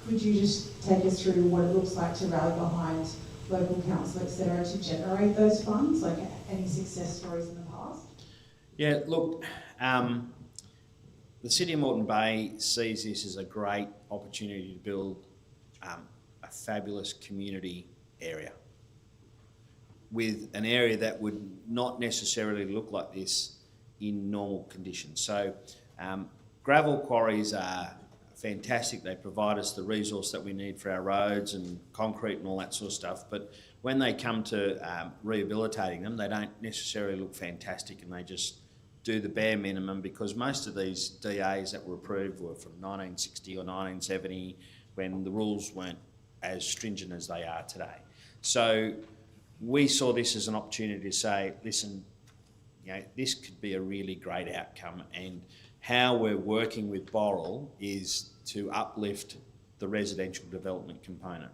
Speaker 8: could you just take us through what it looks like to rally behind local council, etc., to generate those funds? Like any success stories in the past?
Speaker 3: Yeah, look, the City of Moreton Bay sees this as a great opportunity to build a fabulous community area with an area that would not necessarily look like this in normal conditions. So gravel quarries are fantastic. They provide us the resource that we need for our roads and concrete and all that sort of stuff. But when they come to rehabilitating them, they don't necessarily look fantastic, and they just do the bare minimum, because most of these DAs that were approved were from 1960 or 1970, when the rules weren't as stringent as they are today. So we saw this as an opportunity to say, listen, this could be a really great outcome, and how we're working with Boral is to uplift the residential development component.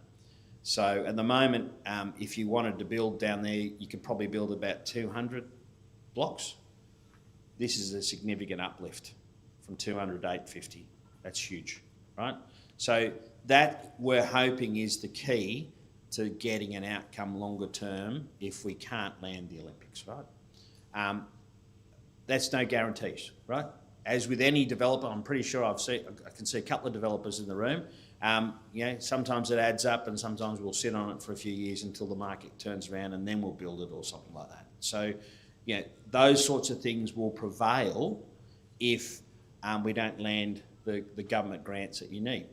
Speaker 3: So at the moment, if you wanted to build down there, you could probably build about 200 blocks. This is a significant uplift from 200 to 850. That's huge, right? So that, we're hoping, is the key to getting an outcome longer term if we can't land the Olympics, right? That's no guarantees, right? As with any developer, I'm pretty sure I can see a couple of developers in the room. Sometimes it adds up, and sometimes we'll sit on it for a few years until the market turns around, and then we'll build it or something like that. So, those sorts of things will prevail if we don't land the government grants that you need.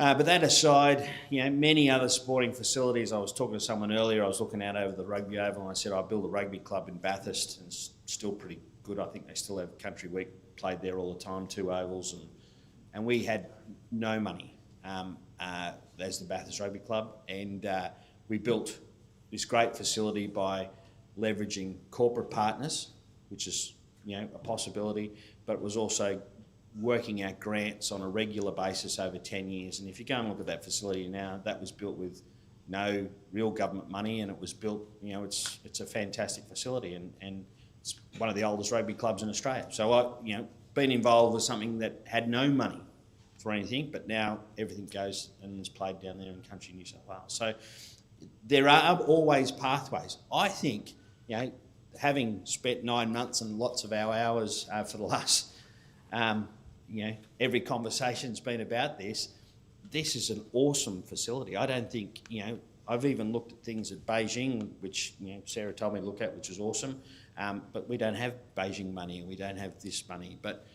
Speaker 3: But that aside, many other sporting facilities. I was talking to someone earlier. I was looking out over the rugby oval, and I said I built a rugby club in Bathurst, and it's still pretty good. I think they still have Country Week played there all the time, 2 ovals, and we had no money as the Bathurst Rugby Club, and we built this great facility by leveraging corporate partners, which is a possibility, but it was also working out grants on a regular basis over 10 years. And if you go and look at that facility now, that was built with no real government money, and it was built, it's a fantastic facility, and it's one of the oldest rugby clubs in Australia. So I, been involved with something that had no money for anything, but now everything goes and is played down there in country New South Wales. So there are always pathways. I think, having spent 9 months and lots of our hours for the last, every conversation's been about this. This is an awesome facility. I don't think, I've even looked at things at Beijing, which, Sarah told me to look at, which is awesome. But we don't have Beijing money, and we don't have this money. But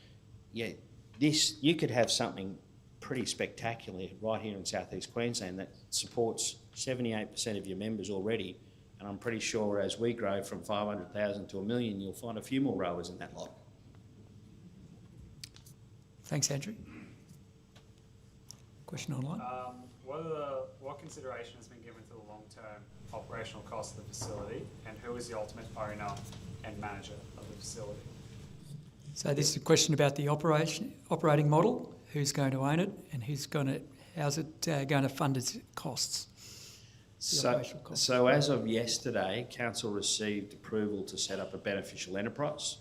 Speaker 3: you could have something pretty spectacular right here in southeast Queensland that supports 78% of your members already. And I'm pretty sure as we grow from 500,000 to 1 million, you'll find a few more rowers in that lot.
Speaker 1: Thanks, Andrew. Question online.
Speaker 5: What consideration has been given to the long-term operational cost of the facility, and who is the ultimate owner and manager of the facility?
Speaker 1: So this is a question about the operating model, who's going to own it, and how's it going to fund its costs?
Speaker 3: So as of yesterday, Council received approval to set up a beneficial enterprise.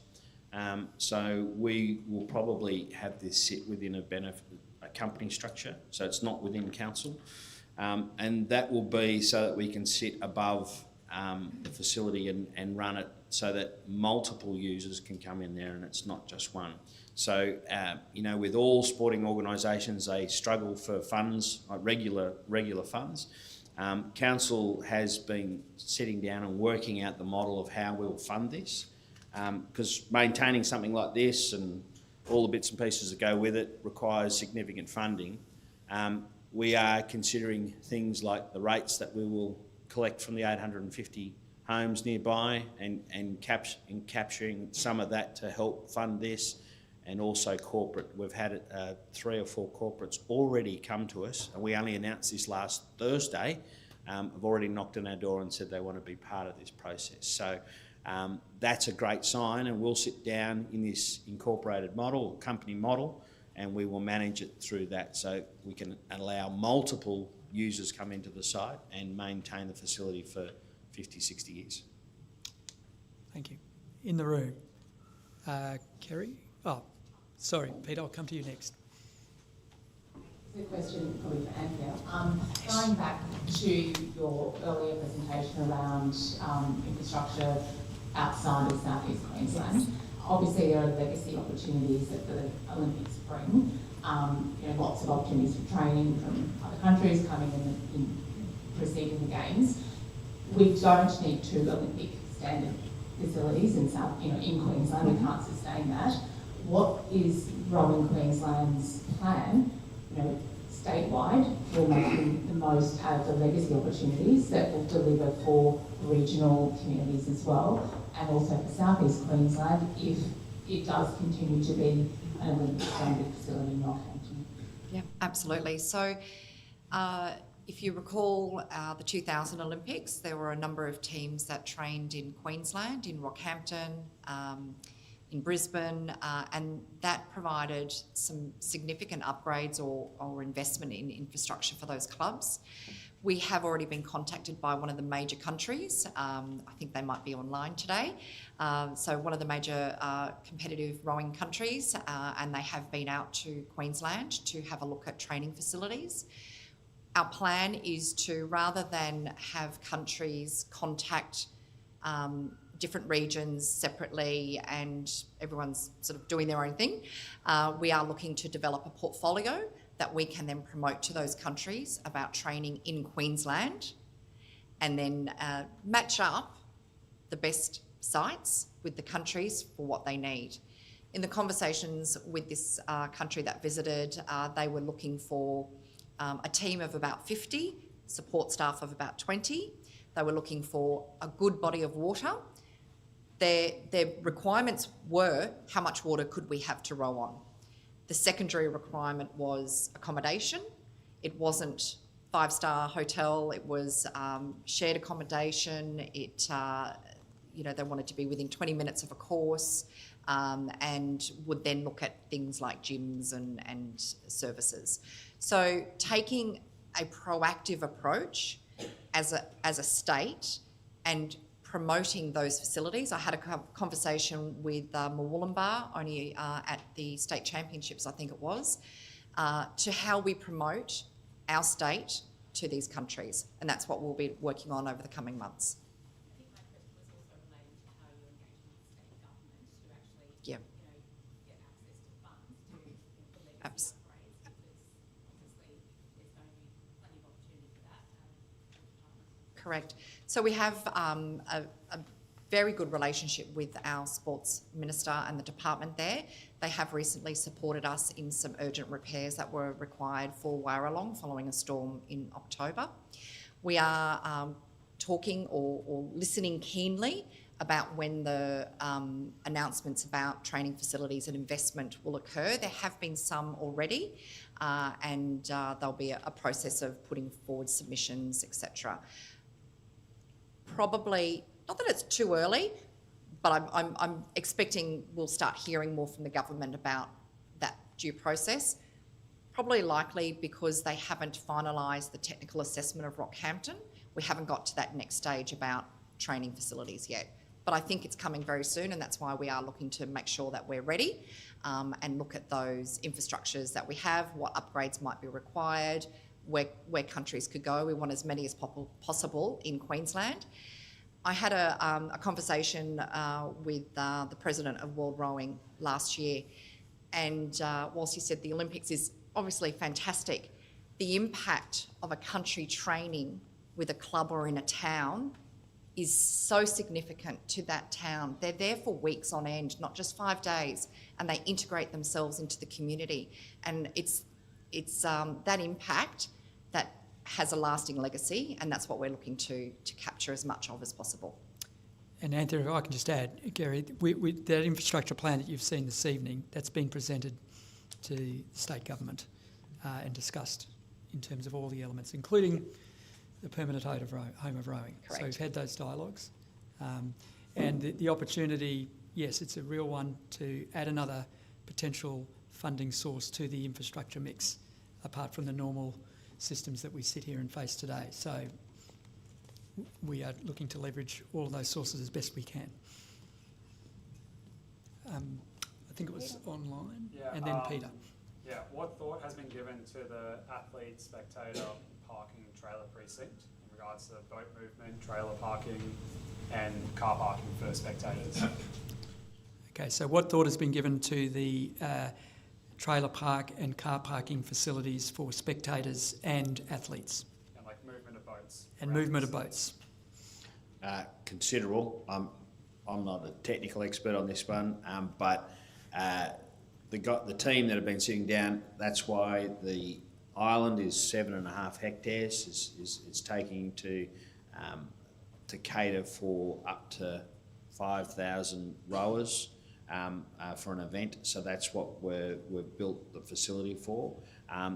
Speaker 3: So we will probably have this sit within a company structure, so it's not within Council. And that will be so that we can sit above the facility and run it so that multiple users can come in there and it's not just one. So, with all sporting organisations, they struggle for funds, like regular funds. Council has been sitting down and working out the model of how we'll fund this, because maintaining something like this and all the bits and pieces that go with it requires significant funding. We are considering things like the rates that we will collect from the 850 homes nearby and capturing some of that to help fund this, and also corporate. We've had 3 or 4 corporates already come to us, and we only announced this last Thursday. Have already knocked on our door and said they want to be part of this process. So that's a great sign, and we'll sit down in this incorporated model, company model, and we will manage it through that so we can allow multiple users come into the site and maintain the facility for 50, 60 years.
Speaker 1: Thank you. In the room. Kerry? Oh, sorry, Peter, I'll come to you next.
Speaker 9: It's a question probably for Anthea. Going back to your earlier presentation around infrastructure outside of South East Queensland, obviously there are legacy opportunities that the Olympics bring. Lots of opportunities for training from other countries coming in preceding the Games. We don't need 2 Olympic standard facilities in Queensland. We can't sustain that. What is Rowing Queensland's plan, statewide, for making the most out of the legacy opportunities that will deliver for regional communities as well, and also for South East Queensland if it does continue to be an Olympic standard facility in Rockhampton?
Speaker 2: Yeah, absolutely. So if you recall the 2000 Olympics, there were a number of teams that trained in Queensland, in Rockhampton, in Brisbane, and that provided some significant upgrades or investment in infrastructure for those clubs. We have already been contacted by one of the major countries. I think they might be online today. So one of the major competitive rowing countries, and they have been out to Queensland to have a look at training facilities. Our plan is to, rather than have countries contact different regions separately and everyone's sort of doing their own thing, we are looking to develop a portfolio that we can then promote to those countries about training in Queensland, and then match up the best sites with the countries for what they need. In the conversations with this country that visited, they were looking for a team of about 50, support staff of about 20. They were looking for a good body of water. Their requirements were how much water could we have to row on. The secondary requirement was accommodation. It wasn't 5-star hotel, it was shared accommodation. They wanted to be within 20 minutes of a course, and would then look at things like gyms and services. So taking a proactive approach as a state and promoting those facilities. I had a conversation with Murwillumbah only at the state championships, I think it was, to how we promote our state to these countries, and that's what we'll be working on over the coming months.
Speaker 9: I think my question was also relating to how you're engaging with state government to actually,
Speaker 2: Yeah.
Speaker 9: Get access to funds to implement these
Speaker 2: Abs-
Speaker 9: upgrades, because obviously there's going to be plenty of opportunity for that.
Speaker 2: Correct. So we have a very good relationship with our sports minister and the department there. They have recently supported us in some urgent repairs that were required for Warralong following a storm in October. We are talking or listening keenly about when the announcements about training facilities and investment will occur. There have been some already, and there'll be a process of putting forward submissions, etc. Probably, not that it's too early, but I'm expecting we'll start hearing more from the government about that due process. Probably likely because they haven't finalised the technical assessment of Rockhampton. We haven't got to that next stage about training facilities yet. But I think it's coming very soon, and that's why we are looking to make sure that we're ready and look at those infrastructures that we have, what upgrades might be required, where countries could go. We want as many as possible in Queensland. I had a conversation with the president of World Rowing last year, and whilst he said the Olympics is obviously fantastic, the impact of a country training with a club or in a town is so significant to that town. They're there for weeks on end, not just 5 days, and they integrate themselves into the community. And it's that impact that has a lasting legacy, and that's what we're looking to capture as much of as possible.
Speaker 1: And Anthony, if I can just add, Gary, that infrastructure plan that you've seen this evening, that's been presented to the state government and discussed in terms of all the elements, including the permanent home of rowing.
Speaker 2: Correct.
Speaker 1: So we've had those dialogues. And the opportunity, yes, it's a real one to add another potential funding source to the infrastructure mix, apart from the normal systems that we sit here and face today. So we are looking to leverage all of those sources as best we can. I think it was online, and then Peter.
Speaker 5: Yeah, what thought has been given to the athlete, spectator, parking trailer precinct in regards to boat movement, trailer parking and car parking for spectators?
Speaker 1: Okay, so what thought has been given to the trailer park and car parking facilities for spectators and athletes?
Speaker 5: And like movement of boats.
Speaker 1: And
Speaker 5: around
Speaker 1: movement
Speaker 5: the
Speaker 1: of boats.
Speaker 3: Considerable. I'm not a technical expert on this one, but the team that have been sitting down, that's why the island is 7.5 hectares. It's taking to cater for up to 5,000 rowers for an event. So that's what we've built the facility for.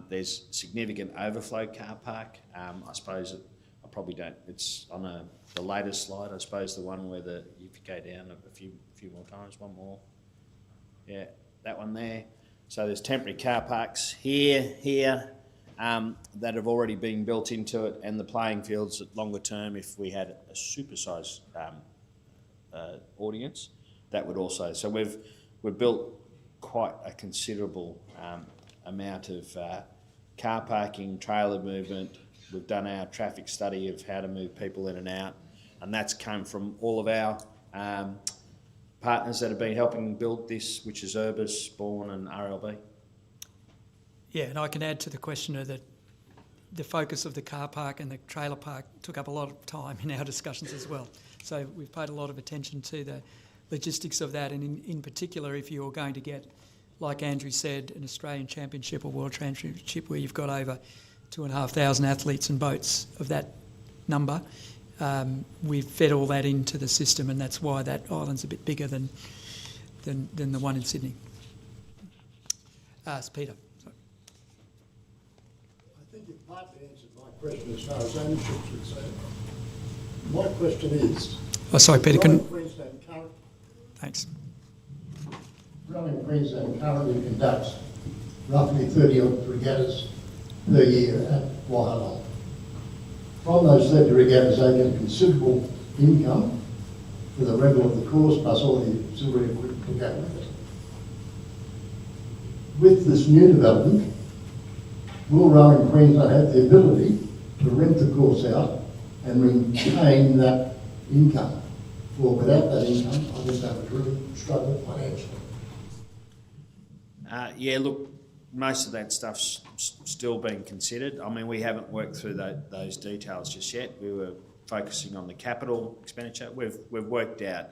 Speaker 3: There's significant overflow car park. I suppose I probably don't. It's on the latest slide. I suppose the one where if you go down a few more times, one more. Yeah, that one there. So there's temporary car parks here. That have already been built into it, and the playing fields at longer term, if we had a supersized audience, that would also. So we've built quite a considerable amount of car parking, trailer movement. We've done our traffic study of how to move people in and out, and that's come from all of our partners that have been helping build this, which is Urbis, Bourne and RLB.
Speaker 1: Yeah, and I can add to the questioner that the focus of the car park and the trailer park took up a lot of time in our discussions as well. So we've paid a lot of attention to the logistics of that, and in particular, if you're going to get, like Andrew said, an Australian Championship or World Championship where you've got over 2,500 athletes and boats of that number. We've fed all that into the system, and that's why that island's a bit bigger than the one in Sydney. It's Peter. Sorry.
Speaker 10: I think you've partly answered my question as far as ownership is concerned. My question is...
Speaker 1: Oh, sorry, Peter. Thanks.
Speaker 10: Rowing Queensland currently conducts roughly 30 odd regattas per year at Waihala. From those 30 regattas, they get considerable income for the rental of the course plus all the auxiliary equipment to go with it. With this new development, will Rowing Queensland have the ability to rent the course out and maintain that income? Or without that income, I think that would really struggle financially.
Speaker 3: Yeah, look, most of that stuff's still being considered. I mean, we haven't worked through those details just yet. We were focusing on the capital expenditure. We've worked out,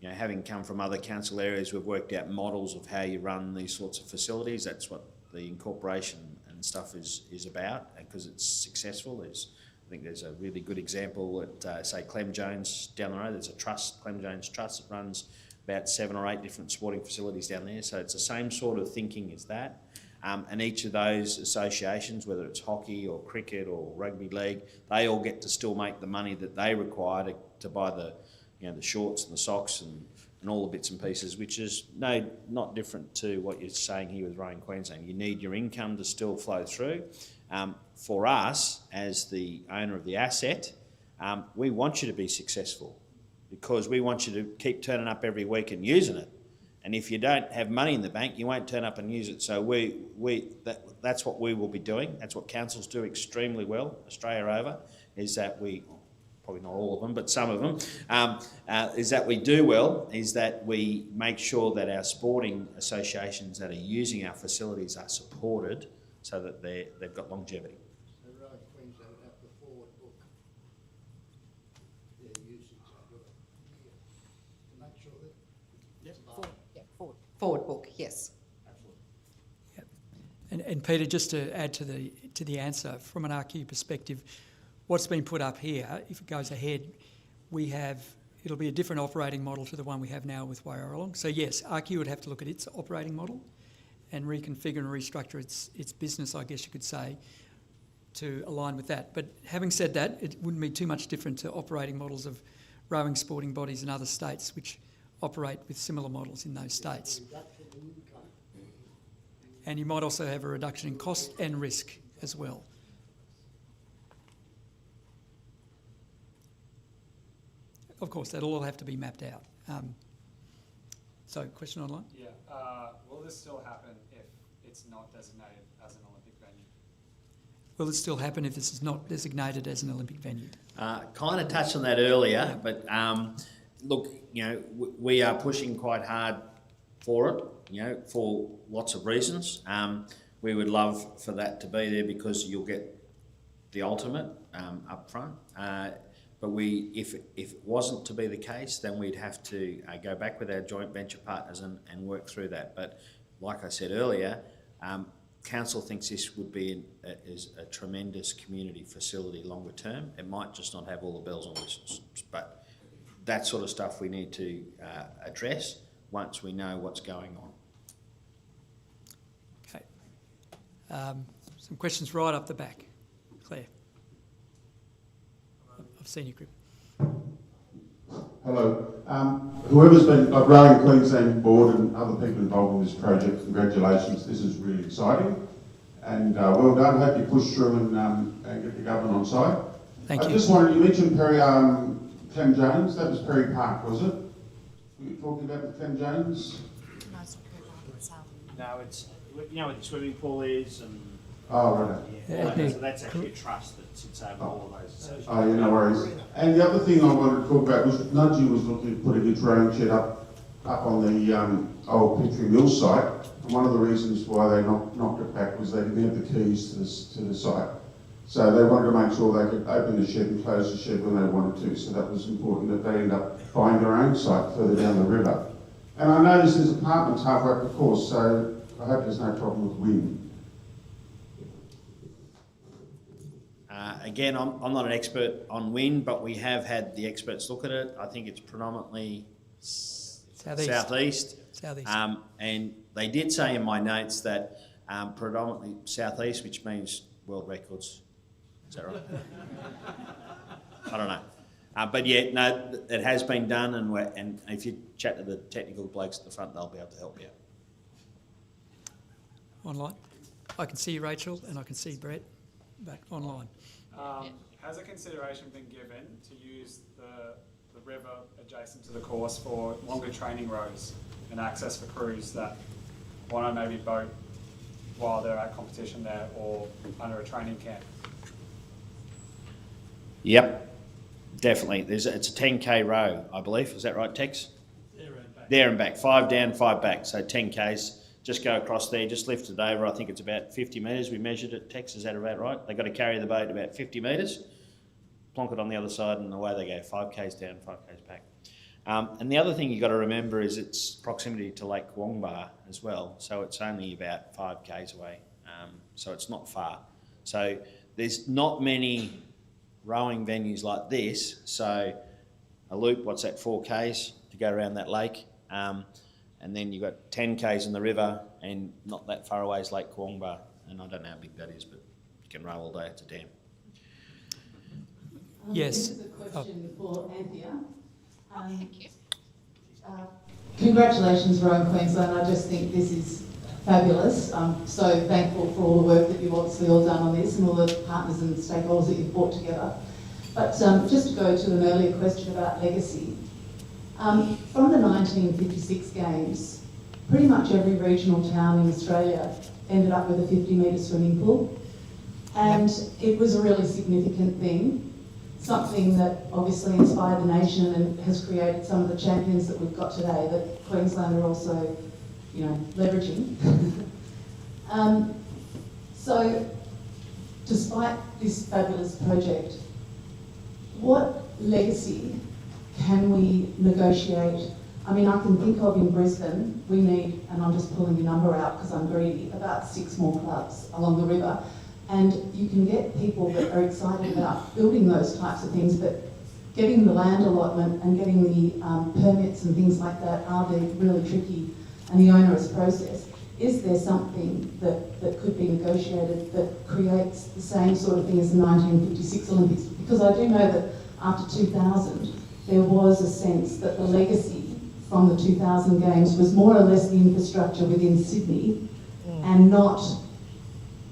Speaker 3: you know, having come from other council areas, we've worked out models of how you run these sorts of facilities. That's what the incorporation and stuff is about, because it's successful. I think there's a really good example at, say, Clem Jones down the road. There's a trust, Clem Jones Trust, that runs about 7 or 8 different sporting facilities down there. So it's the same sort of thinking as that. And each of those associations, whether it's hockey or cricket or rugby league, they all get to still make the money that they require to buy the, you know, the shorts and the socks and all the bits and pieces, which is not different to what you're saying here with Rowing Queensland. You need your income to still flow through. For us, as the owner of the asset, we want you to be successful, because we want you to keep turning up every week and using it. And if you don't have money in the bank, you won't turn up and use it. So that's what we will be doing. That's what councils do extremely well, Australia over, is that we, probably not all of them, but some of them, is that we do well, is that we make sure that our sporting associations that are using our facilities are supported so that they've got longevity.
Speaker 10: So Rowing Queensland would have to forward book their usage over a year to make sure that
Speaker 2: Forward book, yes.
Speaker 1: And Peter, just to add to the answer, from an RQ perspective, what's been put up here, if it goes ahead, it'll be a different operating model to the one we have now with Wairaralong. So yes, RQ would have to look at its operating model and reconfigure and restructure its business, I guess you could say, to align with that. But having said that, it wouldn't be too much different to operating models of rowing sporting bodies in other states, which operate with similar models in those states. And you might also have a reduction in cost and risk as well. Of course, that'll all have to be mapped out. So, question online?
Speaker 5: Yeah. Will this still happen if it's not designated as an Olympic venue?
Speaker 1: Will it still happen if this is not designated as an Olympic venue?
Speaker 3: Kind of touched on that earlier, but look, you know, we are pushing quite hard for it, you know, for lots of reasons. We would love for that to be there because you'll get the ultimate up front. But if it wasn't to be the case, then we'd have to go back with our joint venture partners and work through that. But like I said earlier, Council thinks this would be is a tremendous community facility longer term. It might just not have all the bells and whistles, but that sort of stuff we need to address once we know what's going on.
Speaker 1: Okay. Some questions right up the back. Claire. I've seen you, Grip.
Speaker 11: Hello. Whoever's been, like Rowing Queensland Board and other people involved in this project, congratulations. This is really exciting. And well done. Hope you push through and get the government on side.
Speaker 1: Thank you.
Speaker 11: I just wanted, you mentioned Clem Jones. That was Perry Park, was it? Were you talking about the Clem Jones?
Speaker 2: No, it's not good.
Speaker 3: No, it's, you know what the swimming pool is and...
Speaker 11: Oh, right.
Speaker 3: Yeah, so that's actually a trust that sits over all of those associations.
Speaker 11: Oh, yeah, no worries. And the other thing I wanted to talk about was Nudgy was looking at putting a drone shed up on the old Petrie Mill site. And one of the reasons why they knocked it back was they didn't have the keys to the site. So they wanted to make sure they could open the shed and close the shed when they wanted to. So that was important that they end up buying their own site further down the river. And I noticed there's apartments halfway up the course, so I hope there's no problem with wind.
Speaker 3: Again, I'm not an expert on wind, but we have had the experts look at it. I think it's predominantly southeast. And they did say in my notes that predominantly southeast, which means world records. Is that right? I don't know. But yeah, no, it has been done, and if you chat to the technical blokes at the front, they'll be able to help you.
Speaker 1: Online? I can see Rachel and I can see Brett back online.
Speaker 5: Has a consideration been given to use the river adjacent to the course for longer training rows and access for crews that want to maybe boat while they're at competition there or under a training camp?
Speaker 3: Yep, definitely. It's a 10k row, I believe. Is that right, Tex? There and back. 5 down, 5 back. So 10k's. Just go across there, just lift it over. I think it's about 50 metres. We measured it, Tex, is that about right? They've got to carry the boat about 50 metres, plonk it on the other side, and away they go. 5k's down, 5k's back. And the other thing you've got to remember is its proximity to Lake Wongbar as well. So it's only about 5k's away. So it's not far. So there's not many rowing venues like this. So a loop, what's that, 4k's to go around that lake. And then you've got 10k's in the river, and not that far away is Lake Quongbar. And I don't know how big that is, but you can row all day, it's a dam.
Speaker 1: Yes.
Speaker 8: This is a question for Anthea.
Speaker 2: Thank you.
Speaker 8: Congratulations, Rowing Queensland. I just think this is fabulous. I'm so thankful for all the work that you've obviously all done on this and all the partners and stakeholders that you've brought together. But just to go to an earlier question about legacy, from the 1956 Games, pretty much every regional town in Australia ended up with a 50-metre swimming pool. And it was a really significant thing, something that obviously inspired the nation and has created some of the champions that we've got today that Queensland are also, leveraging. So, despite this fabulous project, what legacy can we negotiate? I mean, I can think of in Brisbane, we need, and I'm just pulling your number out because I'm greedy, about 6 more clubs along the river. And you can get people that are excited about building those types of things, but getting the land allotment and getting the permits and things like that are the really tricky and the onerous process. Is there something that could be negotiated that creates the same sort of thing as the 1956 Olympics? Because I do know that after 2000, there was a sense that the legacy from the 2000 Games was more or less the infrastructure within Sydney and not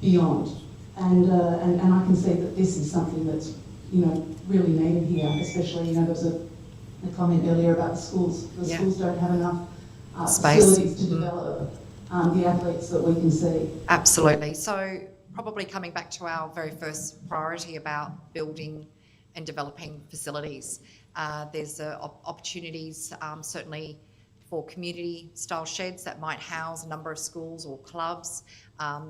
Speaker 8: beyond. And I can see that this is something that's, really needed here, especially, there was a comment earlier about the schools. The schools don't have enough facilities to develop the athletes that we can see.
Speaker 2: Absolutely. So probably coming back to our very first priority about building and developing facilities. There's opportunities certainly for community-style sheds that might house a number of schools or clubs.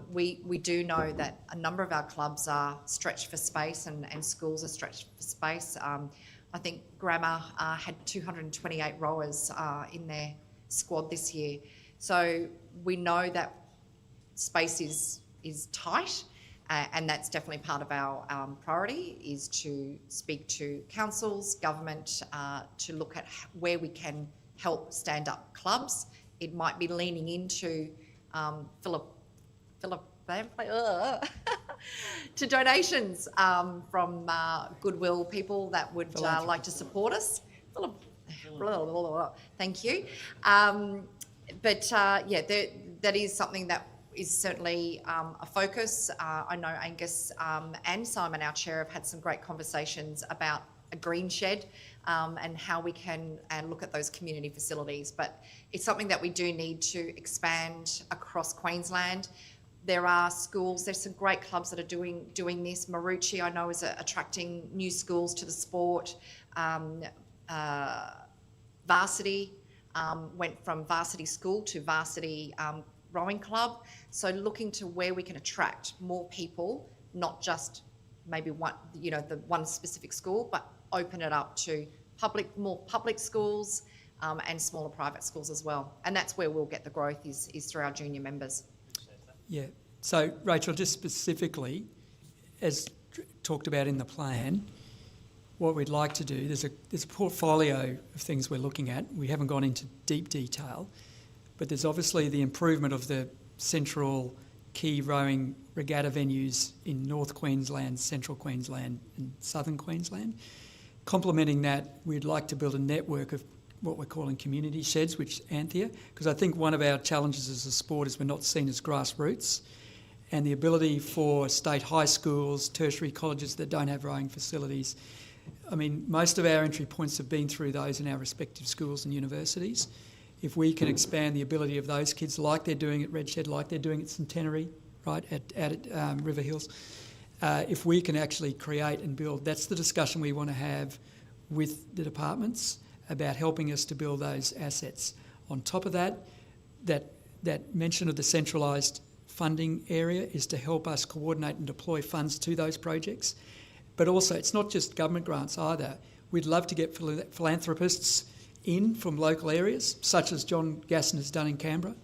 Speaker 2: We do know that a number of our clubs are stretched for space and schools are stretched for space. I think Grammar had 228 rowers in their squad this year. So we know that space is tight. And that's definitely part of our priority, is to speak to councils, government, to look at where we can help stand up clubs. It might be leaning into to donations from goodwill people that would like to support us. Thank you. That is something that is certainly a focus. I know Angus and Simon, our chair, have had some great conversations about a green shed and how we can look at those community facilities. But it's something that we do need to expand across Queensland. There are schools, there's some great clubs that are doing this. Marucci, I know, is attracting new schools to the sport. Varsity went from varsity school to varsity rowing club. So looking to where we can attract more people, not just maybe one, the one specific school, but open it up to more public schools and smaller private schools as well. And that's where we'll get the growth is through our junior members.
Speaker 1: Yeah. So Rachel, just specifically, as talked about in the plan, what we'd like to do, there's a portfolio of things we're looking at. We haven't gone into deep detail, but there's obviously the improvement of the central key rowing regatta venues in North Queensland, Central Queensland and Southern Queensland. Complementing that, we'd like to build a network of what we're calling community sheds, which Anthea, because I think one of our challenges as a sport is we're not seen as grassroots, and the ability for state high schools, tertiary colleges that don't have rowing facilities. I mean, most of our entry points have been through those in our respective schools and universities. If we can expand the ability of those kids, like they're doing at Red Shed, like they're doing at Centenary, right, at River Hills, if we can actually create and build, that's the discussion we want to have with the departments about helping us to build those assets. On top of that, that mention of the centralised funding area is to help us coordinate and deploy funds to those projects. But also, it's not just government grants either. We'd love to get philanthropists in from local areas, such as John Gasson has done in Canberra.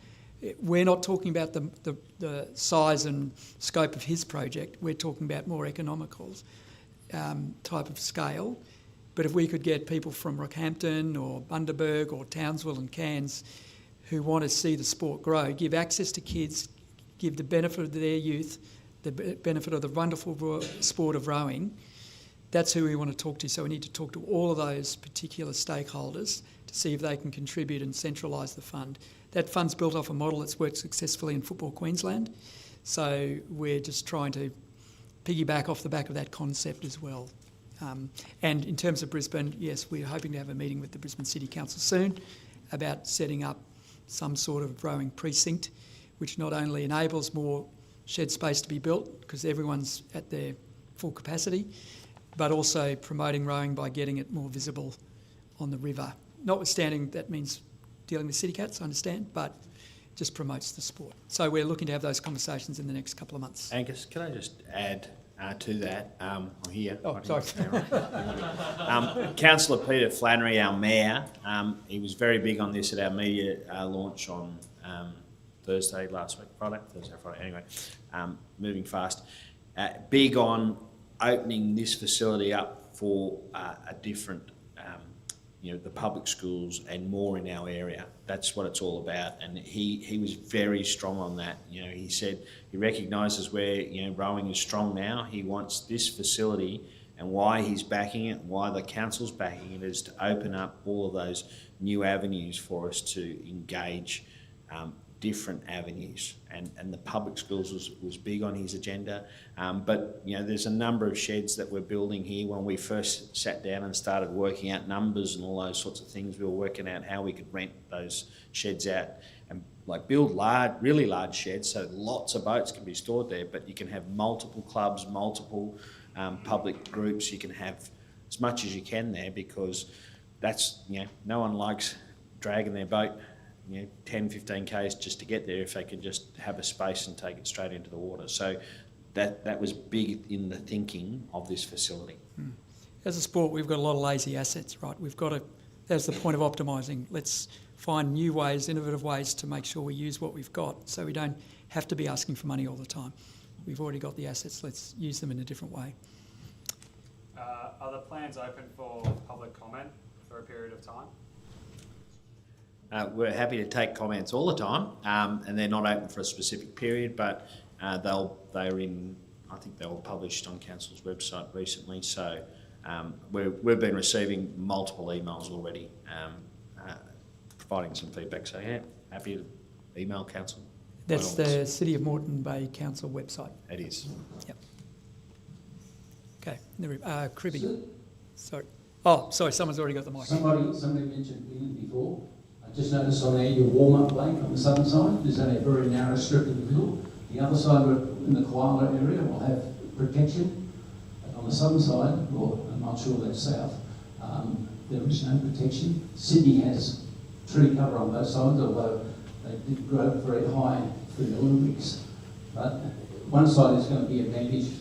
Speaker 1: We're not talking about the size and scope of his project. We're talking about more economical type of scale. But if we could get people from Rockhampton or Bundaberg or Townsville and Cairns who want to see the sport grow, give access to kids, give the benefit of their youth, the benefit of the wonderful sport of rowing, that's who we want to talk to. So we need to talk to all of those particular stakeholders to see if they can contribute and centralise the fund. That fund's built off a model that's worked successfully in Football Queensland. So we're just trying to piggyback off the back of that concept as well. And in terms of Brisbane, yes, we're hoping to have a meeting with the Brisbane City Council soon about setting up some sort of rowing precinct, which not only enables more shed space to be built because everyone's at their full capacity, but also promoting rowing by getting it more visible on the river. Notwithstanding that means dealing with city cats, I understand, but just promotes the sport. So we're looking to have those conversations in the next couple of months.
Speaker 3: Angus, can I just add to that? I'm here.
Speaker 1: Oh, sorry.
Speaker 3: Councillor Peter Flannery, our mayor, he was very big on this at our media launch on Thursday last week, Friday, anyway, moving fast. Big on opening this facility up for a different, the public schools and more in our area. That's what it's all about. And he was very strong on that. He said he recognises where, rowing is strong now. He wants this facility, and why he's backing it, why the council's backing it, is to open up all of those new avenues for us to engage different avenues, and the public schools was big on his agenda. But there's a number of sheds that we're building here. When we first sat down and started working out numbers and all those sorts of things, we were working out how we could rent those sheds out and build really large sheds so lots of boats can be stored there, but you can have multiple clubs, multiple public groups. You can have as much as you can there, because that's, no one likes dragging their boat 10, 15 k's just to get there if they could just have a space and take it straight into the water. So that was big in the thinking of this facility.
Speaker 1: As a sport, we've got a lot of lazy assets, right? That's the point of optimising. Let's find new ways, innovative ways to make sure we use what we've got so we don't have to be asking for money all the time. We've already got the assets, let's use them in a different way.
Speaker 5: Are the plans open for public comment for a period of time?
Speaker 3: We're happy to take comments all the time, and they're not open for a specific period, but I think they were published on Council's website recently, so we've been receiving multiple emails already providing some feedback, so yeah, happy to email Council.
Speaker 1: That's the City of Moreton Bay Council website.
Speaker 3: It is.
Speaker 1: Yep. Okay, Cribby. Sorry. Oh, sorry, someone's already got the mic.
Speaker 12: Somebody mentioned Ian before. I just noticed on there your warm-up lane on the southern side, there's only a very narrow strip in the middle. The other side, in the koala area, will have protection. But on the southern side, or I'm not sure that's south, there is no protection. Sydney has tree cover on both sides, although they did grow very high through the Olympics. But one side is going to be advantaged,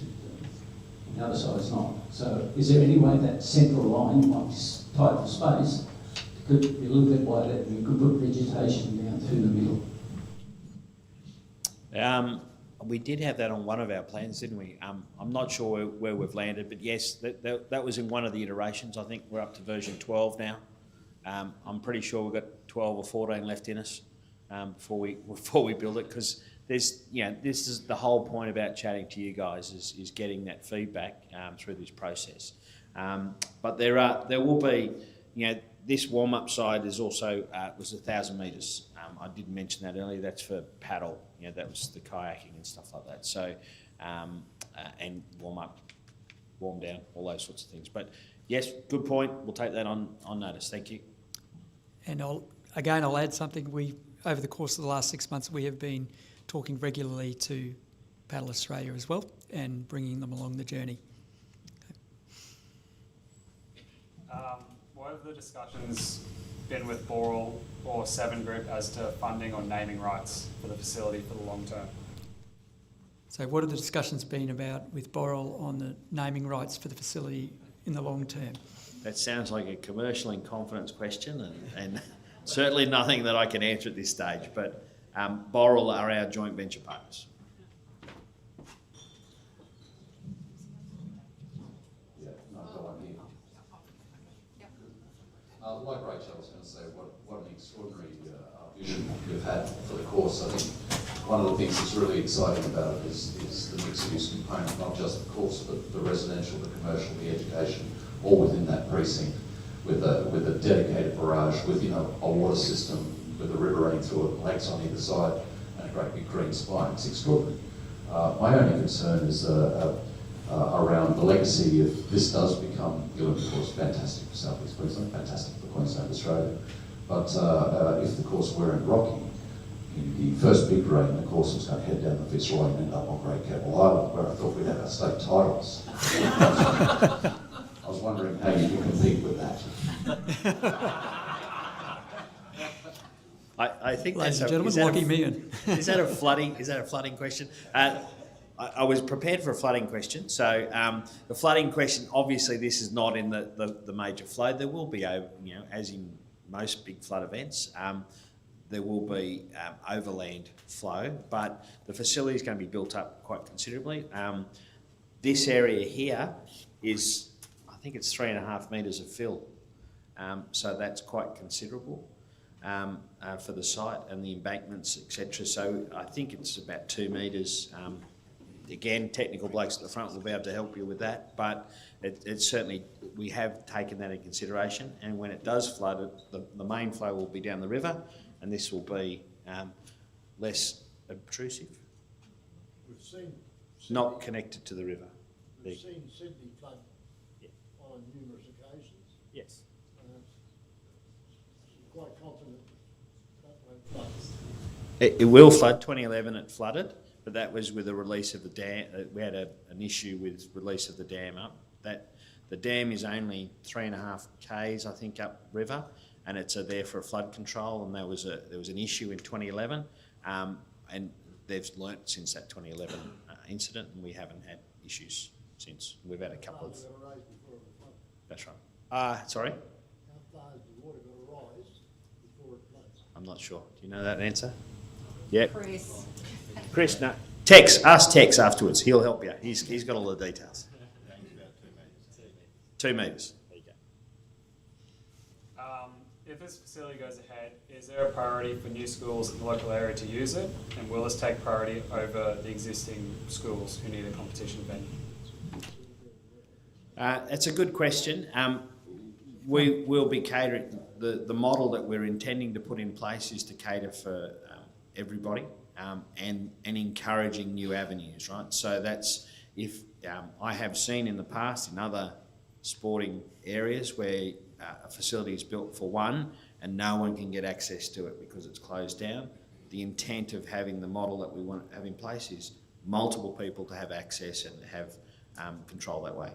Speaker 12: the other side is not. So is there any way that central line, like this type of space, could be a little bit wider and you could put vegetation down through the middle?
Speaker 3: We did have that on one of our plans, didn't we? I'm not sure where we've landed, but yes, that was in one of the iterations. I think we're up to version 12 now. I'm pretty sure we've got 12 or 14 left in us before we build it, because there's, this is the whole point about chatting to you guys is getting that feedback through this process. But there will be, this warm-up side is also was 1,000 metres. I didn't mention that earlier. That's for paddle. That was the kayaking and stuff like that. So, and warm-up, warm-down, all those sorts of things. But yes, good point. We'll take that on notice. Thank you.
Speaker 1: And I'll add something. Over the course of the last 6 months, we have been talking regularly to Paddle Australia as well and bringing them along the journey.
Speaker 5: What have the discussions been with Boral or Seven Group as to funding or naming rights for the facility for the long term?
Speaker 1: So what have the discussions been about with Boral on the naming rights for the facility in the long term?
Speaker 3: That sounds like a commercial in confidence question, and certainly nothing that I can answer at this stage, but Boral are our joint venture partners.
Speaker 13: Like Rachel, I was going to say, what an extraordinary vision you've had for the course. I think one of the things that's really exciting about it is the mixed-use component, not just the course, but the residential, the commercial, the education, all within that precinct, with a dedicated barrage, with a water system, with a river running through it, lakes on either side, and a great big green spine. It's extraordinary. My only concern is around the legacy if this does become the Olympic course. Fantastic for South East Queensland, fantastic for Queensland, Australia. But if the course weren't rocky, in the first big rain, the course was going to head down the Fitzroy and end up on Great Cabell Island, where I thought we'd have our state titles. I was wondering how you can compete with that.
Speaker 3: I think
Speaker 1: Ladies and gentlemen, Lockie Meehan.
Speaker 3: Is that a flooding question? I was prepared for a flooding question. So the flooding question, obviously, this is not in the major flow. There will be, as in most big flood events, there will be overland flow, but the facility is going to be built up quite considerably. This area here is, I think it's 3.5 metres of fill, so that's quite considerable for the site and the embankments, etc. So I think it's about 2 metres. Again, technical blokes at the front will be able to help you with that, but it's certainly, we have taken that in consideration, and when it does flood, the main flow will be down the river, and this will be less obtrusive.
Speaker 10: We've seen
Speaker 3: not connected to the river.
Speaker 10: We've seen Sydney flood on numerous occasions.
Speaker 3: Yes.
Speaker 10: Quite confident that won't flood.
Speaker 3: It will flood. 2011 it flooded, but that was with the release of the dam. We had an issue with release of the dam up. The dam is only 3.5 k's, I think, up river, and it's there for a flood control. And there was an issue in 2011, and they've learnt since that 2011 incident, and we haven't had issues since. We've had a couple of. That's right. Sorry.
Speaker 10: How far has the water got to rise before it floods?
Speaker 3: I'm not sure. Do you know that answer? Yep.
Speaker 2: Chris,
Speaker 3: no. Ask Tex afterwards. He'll help you. He's got all the details. 2 metres. There you go.
Speaker 5: If this facility goes ahead, is there a priority for new schools in the local area to use it? And will this take priority over the existing schools who need a competition venue?
Speaker 3: That's a good question. We will be catering, the model that we're intending to put in place is to cater for everybody and encouraging new avenues, right? So that's, if I have seen in the past in other sporting areas where a facility is built for one and no one can get access to it because it's closed down. The intent of having the model that we want to have in place is multiple people to have access and have control that way.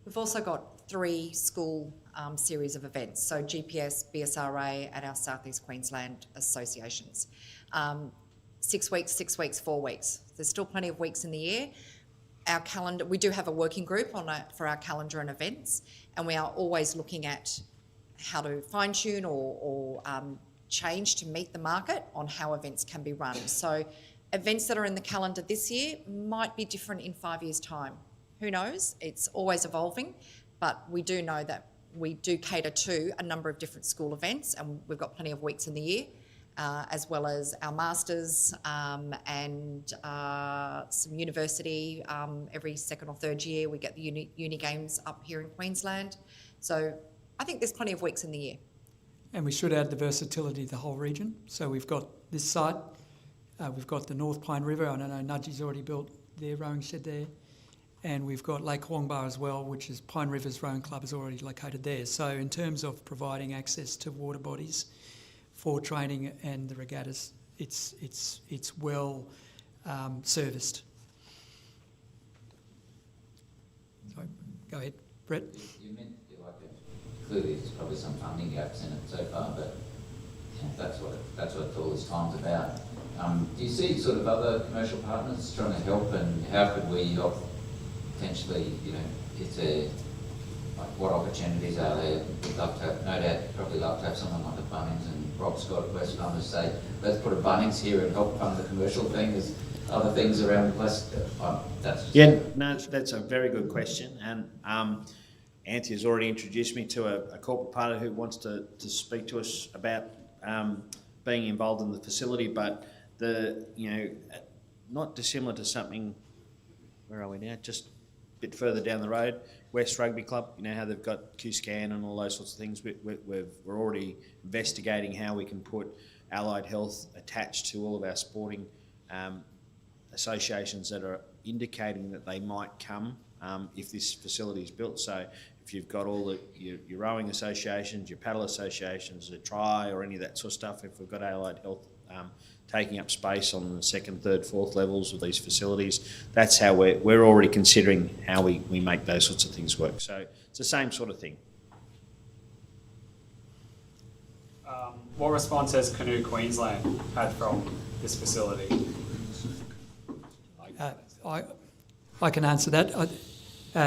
Speaker 2: we've also got 3 school series of events, so GPS, BSRA and our South East Queensland associations. 6 weeks, 6 weeks, 4 weeks. There's still plenty of weeks in the year. Our calendar, we do have a working group for our calendar and events, and we are always looking at how to fine-tune or change to meet the market on how events can be run. So events that are in the calendar this year might be different in 5 years' time. Who knows? It's always evolving, but we do know that we do cater to a number of different school events, and we've got plenty of weeks in the year, as well as our masters and some university. Every second or third year we get the uni games up here in Queensland. So I think there's plenty of weeks in the year.
Speaker 1: And we should add the versatility of the whole region. So we've got this site, we've got the North Pine River. I know Nudgie's already built their rowing shed there. And we've got Lake Huangba as well, which is Pine River's Rowing Club is already located there. So in terms of providing access to water bodies for training and the regattas, it's well serviced. Sorry, go ahead, Brett.
Speaker 14: You meant clearly there's probably some funding gaps in it so far, but that's what all this time's about. Do you see sort of other commercial partners trying to help, and how could we help? Potentially, is there, what opportunities are there? We'd love to have, no doubt, probably love to have someone like a Bunnings and Rob Scott at West Farmers say, let's put a Bunnings here and help fund the commercial thing. There's other things around the place.
Speaker 3: That's a very good question. And Anthony has already introduced me to a corporate partner who wants to speak to us about being involved in the facility, but not dissimilar to something, where are we now? Just bit further down the road, West Rugby Club, how they've got Q-Scan and all those sorts of things. We're already investigating how we can put allied health attached to all of our sporting associations that are indicating that they might come if this facility is built. So if you've got all your rowing associations, your paddle associations, a tri or any of that sort of stuff, if we've got allied health taking up space on the second, third, fourth levels of these facilities, that's how we're already considering how we make those sorts of things work. So it's the same sort of thing.
Speaker 5: What response has Canoe Queensland had from this facility?
Speaker 1: I can answer that.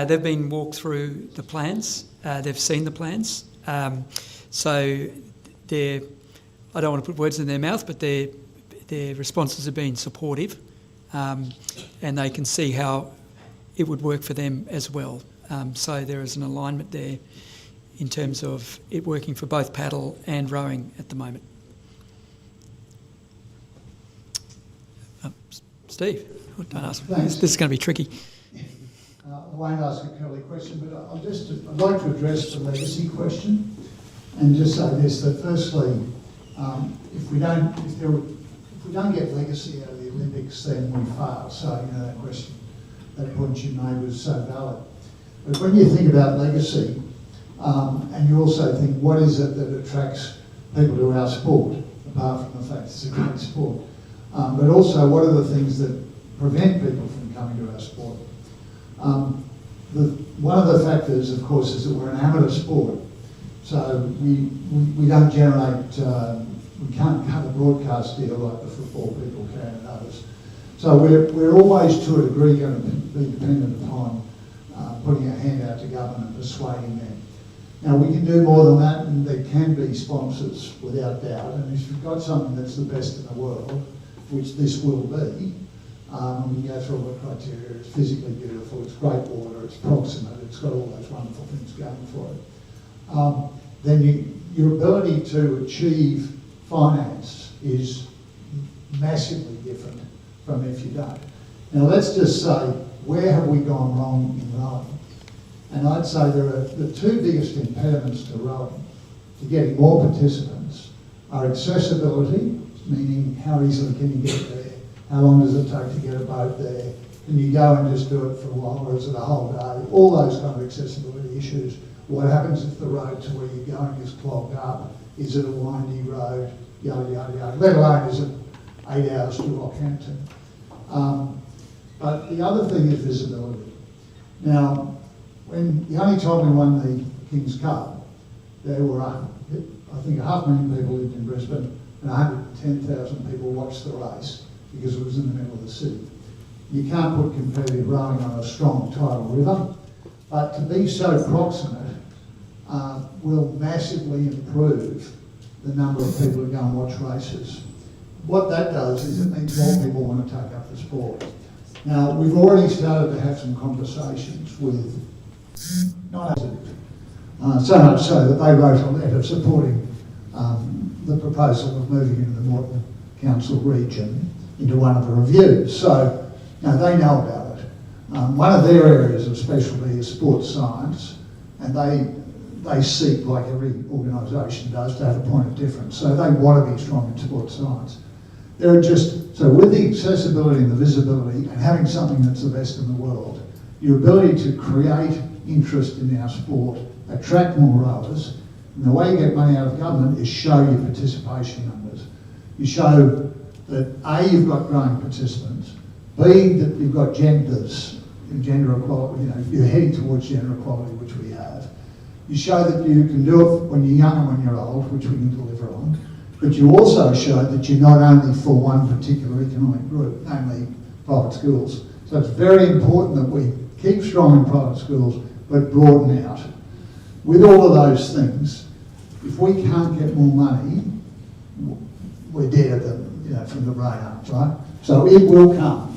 Speaker 1: They've been walked through the plans. They've seen the plans. So they're, I don't want to put words in their mouth, but their responses have been supportive, and they can see how it would work for them as well. So there is an alignment there in terms of it working for both paddle and rowing at the moment. Steve, don't ask. This is going to be tricky.
Speaker 10: I won't ask a curly question, but I'd like to address the legacy question and just say this, that firstly, if we don't get legacy out of the Olympics, then we fail. So, that question, that point you made was so valid. But when you think about legacy, and you also think, what is it that attracts people to our sport, apart from the fact it's a great sport? But also, what are the things that prevent people from coming to our sport? One of the factors, of course, is that we're an amateur sport. So we don't generate, we can't cut a broadcast deal like the football people can and others. So we're always, to a degree, going to be dependent upon putting our hand out to government and persuading them. Now, we can do more than that, and there can be sponsors, without doubt. And if you've got something that's the best in the world, which this will be, we can go through all the criteria. It's physically beautiful, it's great water, it's proximate, it's got all those wonderful things going for it. Then your ability to achieve finance is massively different from if you don't. Now, let's just say, where have we gone wrong in rowing? And I'd say the two biggest impediments to rowing, to getting more participants, are accessibility, meaning how easily can you get there? How long does it take to get a boat there? Can you go and just do it for a while, or is it a whole day? All those kind of accessibility issues. What happens if the road to where you're going is clogged up? Is it a windy road? Yada, yada, yada. Let alone is it 8 hours to Rockhampton. But the other thing is visibility. Now, when the only time we won the King's Cup, there were, I think, 500,000 people lived in Brisbane and 110,000 people watched the race because it was in the middle of the city. You can't put competitive rowing on a strong tidal river, but to be so proximate will massively improve the number of people who go and watch races. what that does is it means more people want to take up the sport. Now, we've already started to have some conversations with, not so much so that they wrote a letter supporting the proposal of moving into the Moreton Council region into one of the reviews. So, they know about it. One of their areas of specialty is sports science, and they seek, like every organisation does, to have a point of difference. So they want to be strong in sports science. So with the accessibility and the visibility and having something that's the best in the world, your ability to create interest in our sport, attract more rowers, and the way you get money out of government is show your participation numbers. You show that A, you've got growing participants, B, that you've got genders, gender equality, you're heading towards gender equality, which we have. You show that you can do it when you're young and when you're old, which we can deliver on. But you also show that you're not only for one particular economic group, namely private schools. So it's very important that we keep strong in private schools, but broaden out. With all of those things, if we can't get more money, we're dead at them, from the brain up, right? So it will come,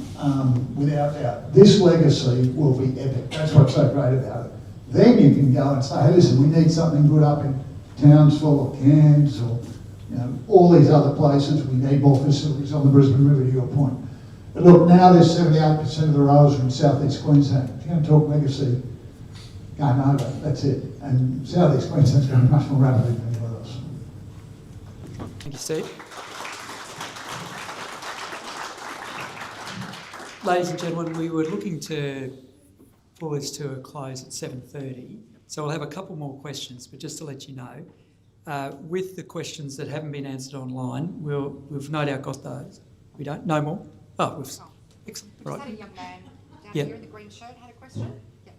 Speaker 10: without doubt. This legacy will be epic. That's what's so great about it. Then you can go and say, hey, listen, we need something good up in Townsville or Cairns or all these other places. We need more facilities on the Brisbane River, to your point. But look, now there's 78% of the rowers are in southeast Queensland. If you're going to talk legacy, game over, that's it. And southeast Queensland's going much more rapidly than anywhere else.
Speaker 1: Thank you, Steve. Ladies and gentlemen, we were looking to pull this to a close at 7:30, so we'll have a couple more questions, but just to let you know, with the questions that haven't been answered online, we've no doubt got those. We don't? No more? Oh, we've... Excellent.
Speaker 2: Is
Speaker 1: Right.
Speaker 2: that a young man down
Speaker 1: Yeah.
Speaker 2: here in the green shirt had a question? Yeah.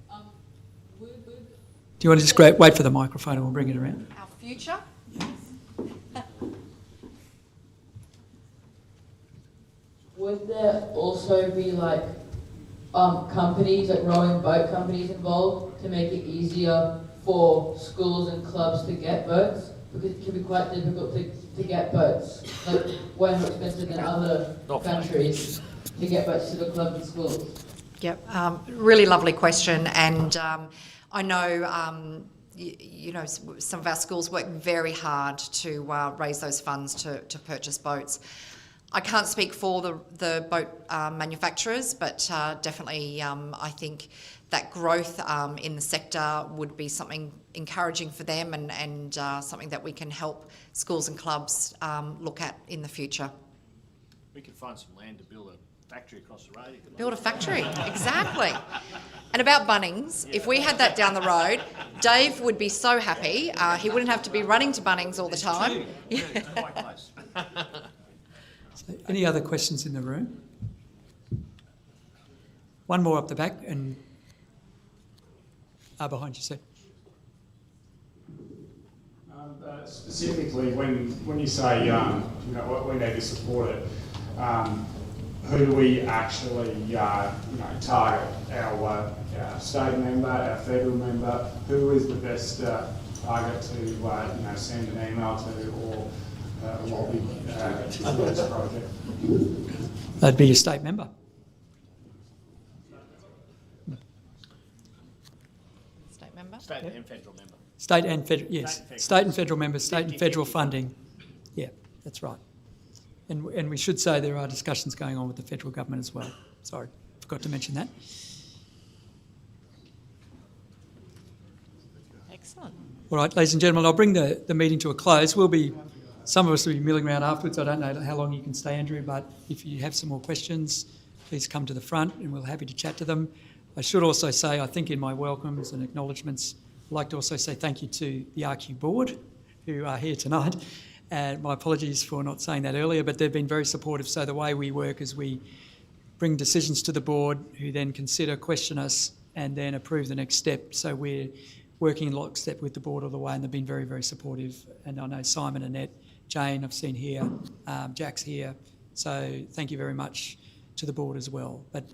Speaker 1: Do you want to just wait for the microphone and we'll bring it around?
Speaker 2: Our future?
Speaker 15: Would there also be companies, like rowing boat companies involved to make it easier for schools and clubs to get boats? Because it can be quite difficult to get boats, way more expensive than other countries to get boats to the clubs and schools.
Speaker 2: Yep, really lovely question, and I know some of our schools work very hard to raise those funds to purchase boats. I can't speak for the boat manufacturers, but definitely I think that growth in the sector would be something encouraging for them and something that we can help schools and clubs look at in the future.
Speaker 3: We could find some land to build a factory across the road.
Speaker 2: Build a factory, exactly. And about Bunnings, if we had that down the road, Dave would be so happy. He wouldn't have to be running to Bunnings all the time.
Speaker 3: Quite close.
Speaker 1: So any other questions in the room? One more up the back and behind you, sir.
Speaker 5: Specifically, when you say we need to support it, who do we actually target? Our state member, our federal member? Who is the best target to send an email to or lobby for this project?
Speaker 1: That'd be your state member.
Speaker 2: State member?
Speaker 3: State and federal member.
Speaker 1: State and federal, yes. State and federal members, state and federal funding. Yeah, that's right. And we should say there are discussions going on with the federal government as well. Sorry, forgot to mention that.
Speaker 2: Excellent.
Speaker 1: All right, ladies and gentlemen, I'll bring the meeting to a close. Some of us will be milling around afterwards. I don't know how long you can stay, Andrew, but if you have some more questions, please come to the front and we're happy to chat to them. I should also say, I think in my welcomes and acknowledgements, I'd like to also say thank you to the RQ board who are here tonight. And my apologies for not saying that earlier, but they've been very supportive. So the way we work is we bring decisions to the board who then consider, question us and then approve the next step. So we're working in lockstep with the board all the way and they've been very, very supportive. And I know Simon, Annette, Jane I've seen here, Jack's here. So thank you very much to the board as well. But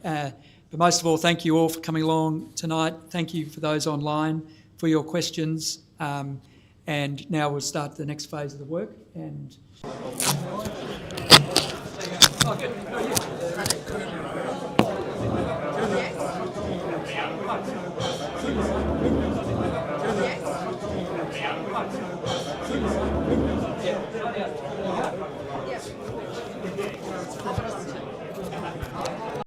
Speaker 1: most of all, thank you all for coming along tonight. Thank you for those online for your questions. And now we'll start the next phase of the work. And Oh, good. How are you?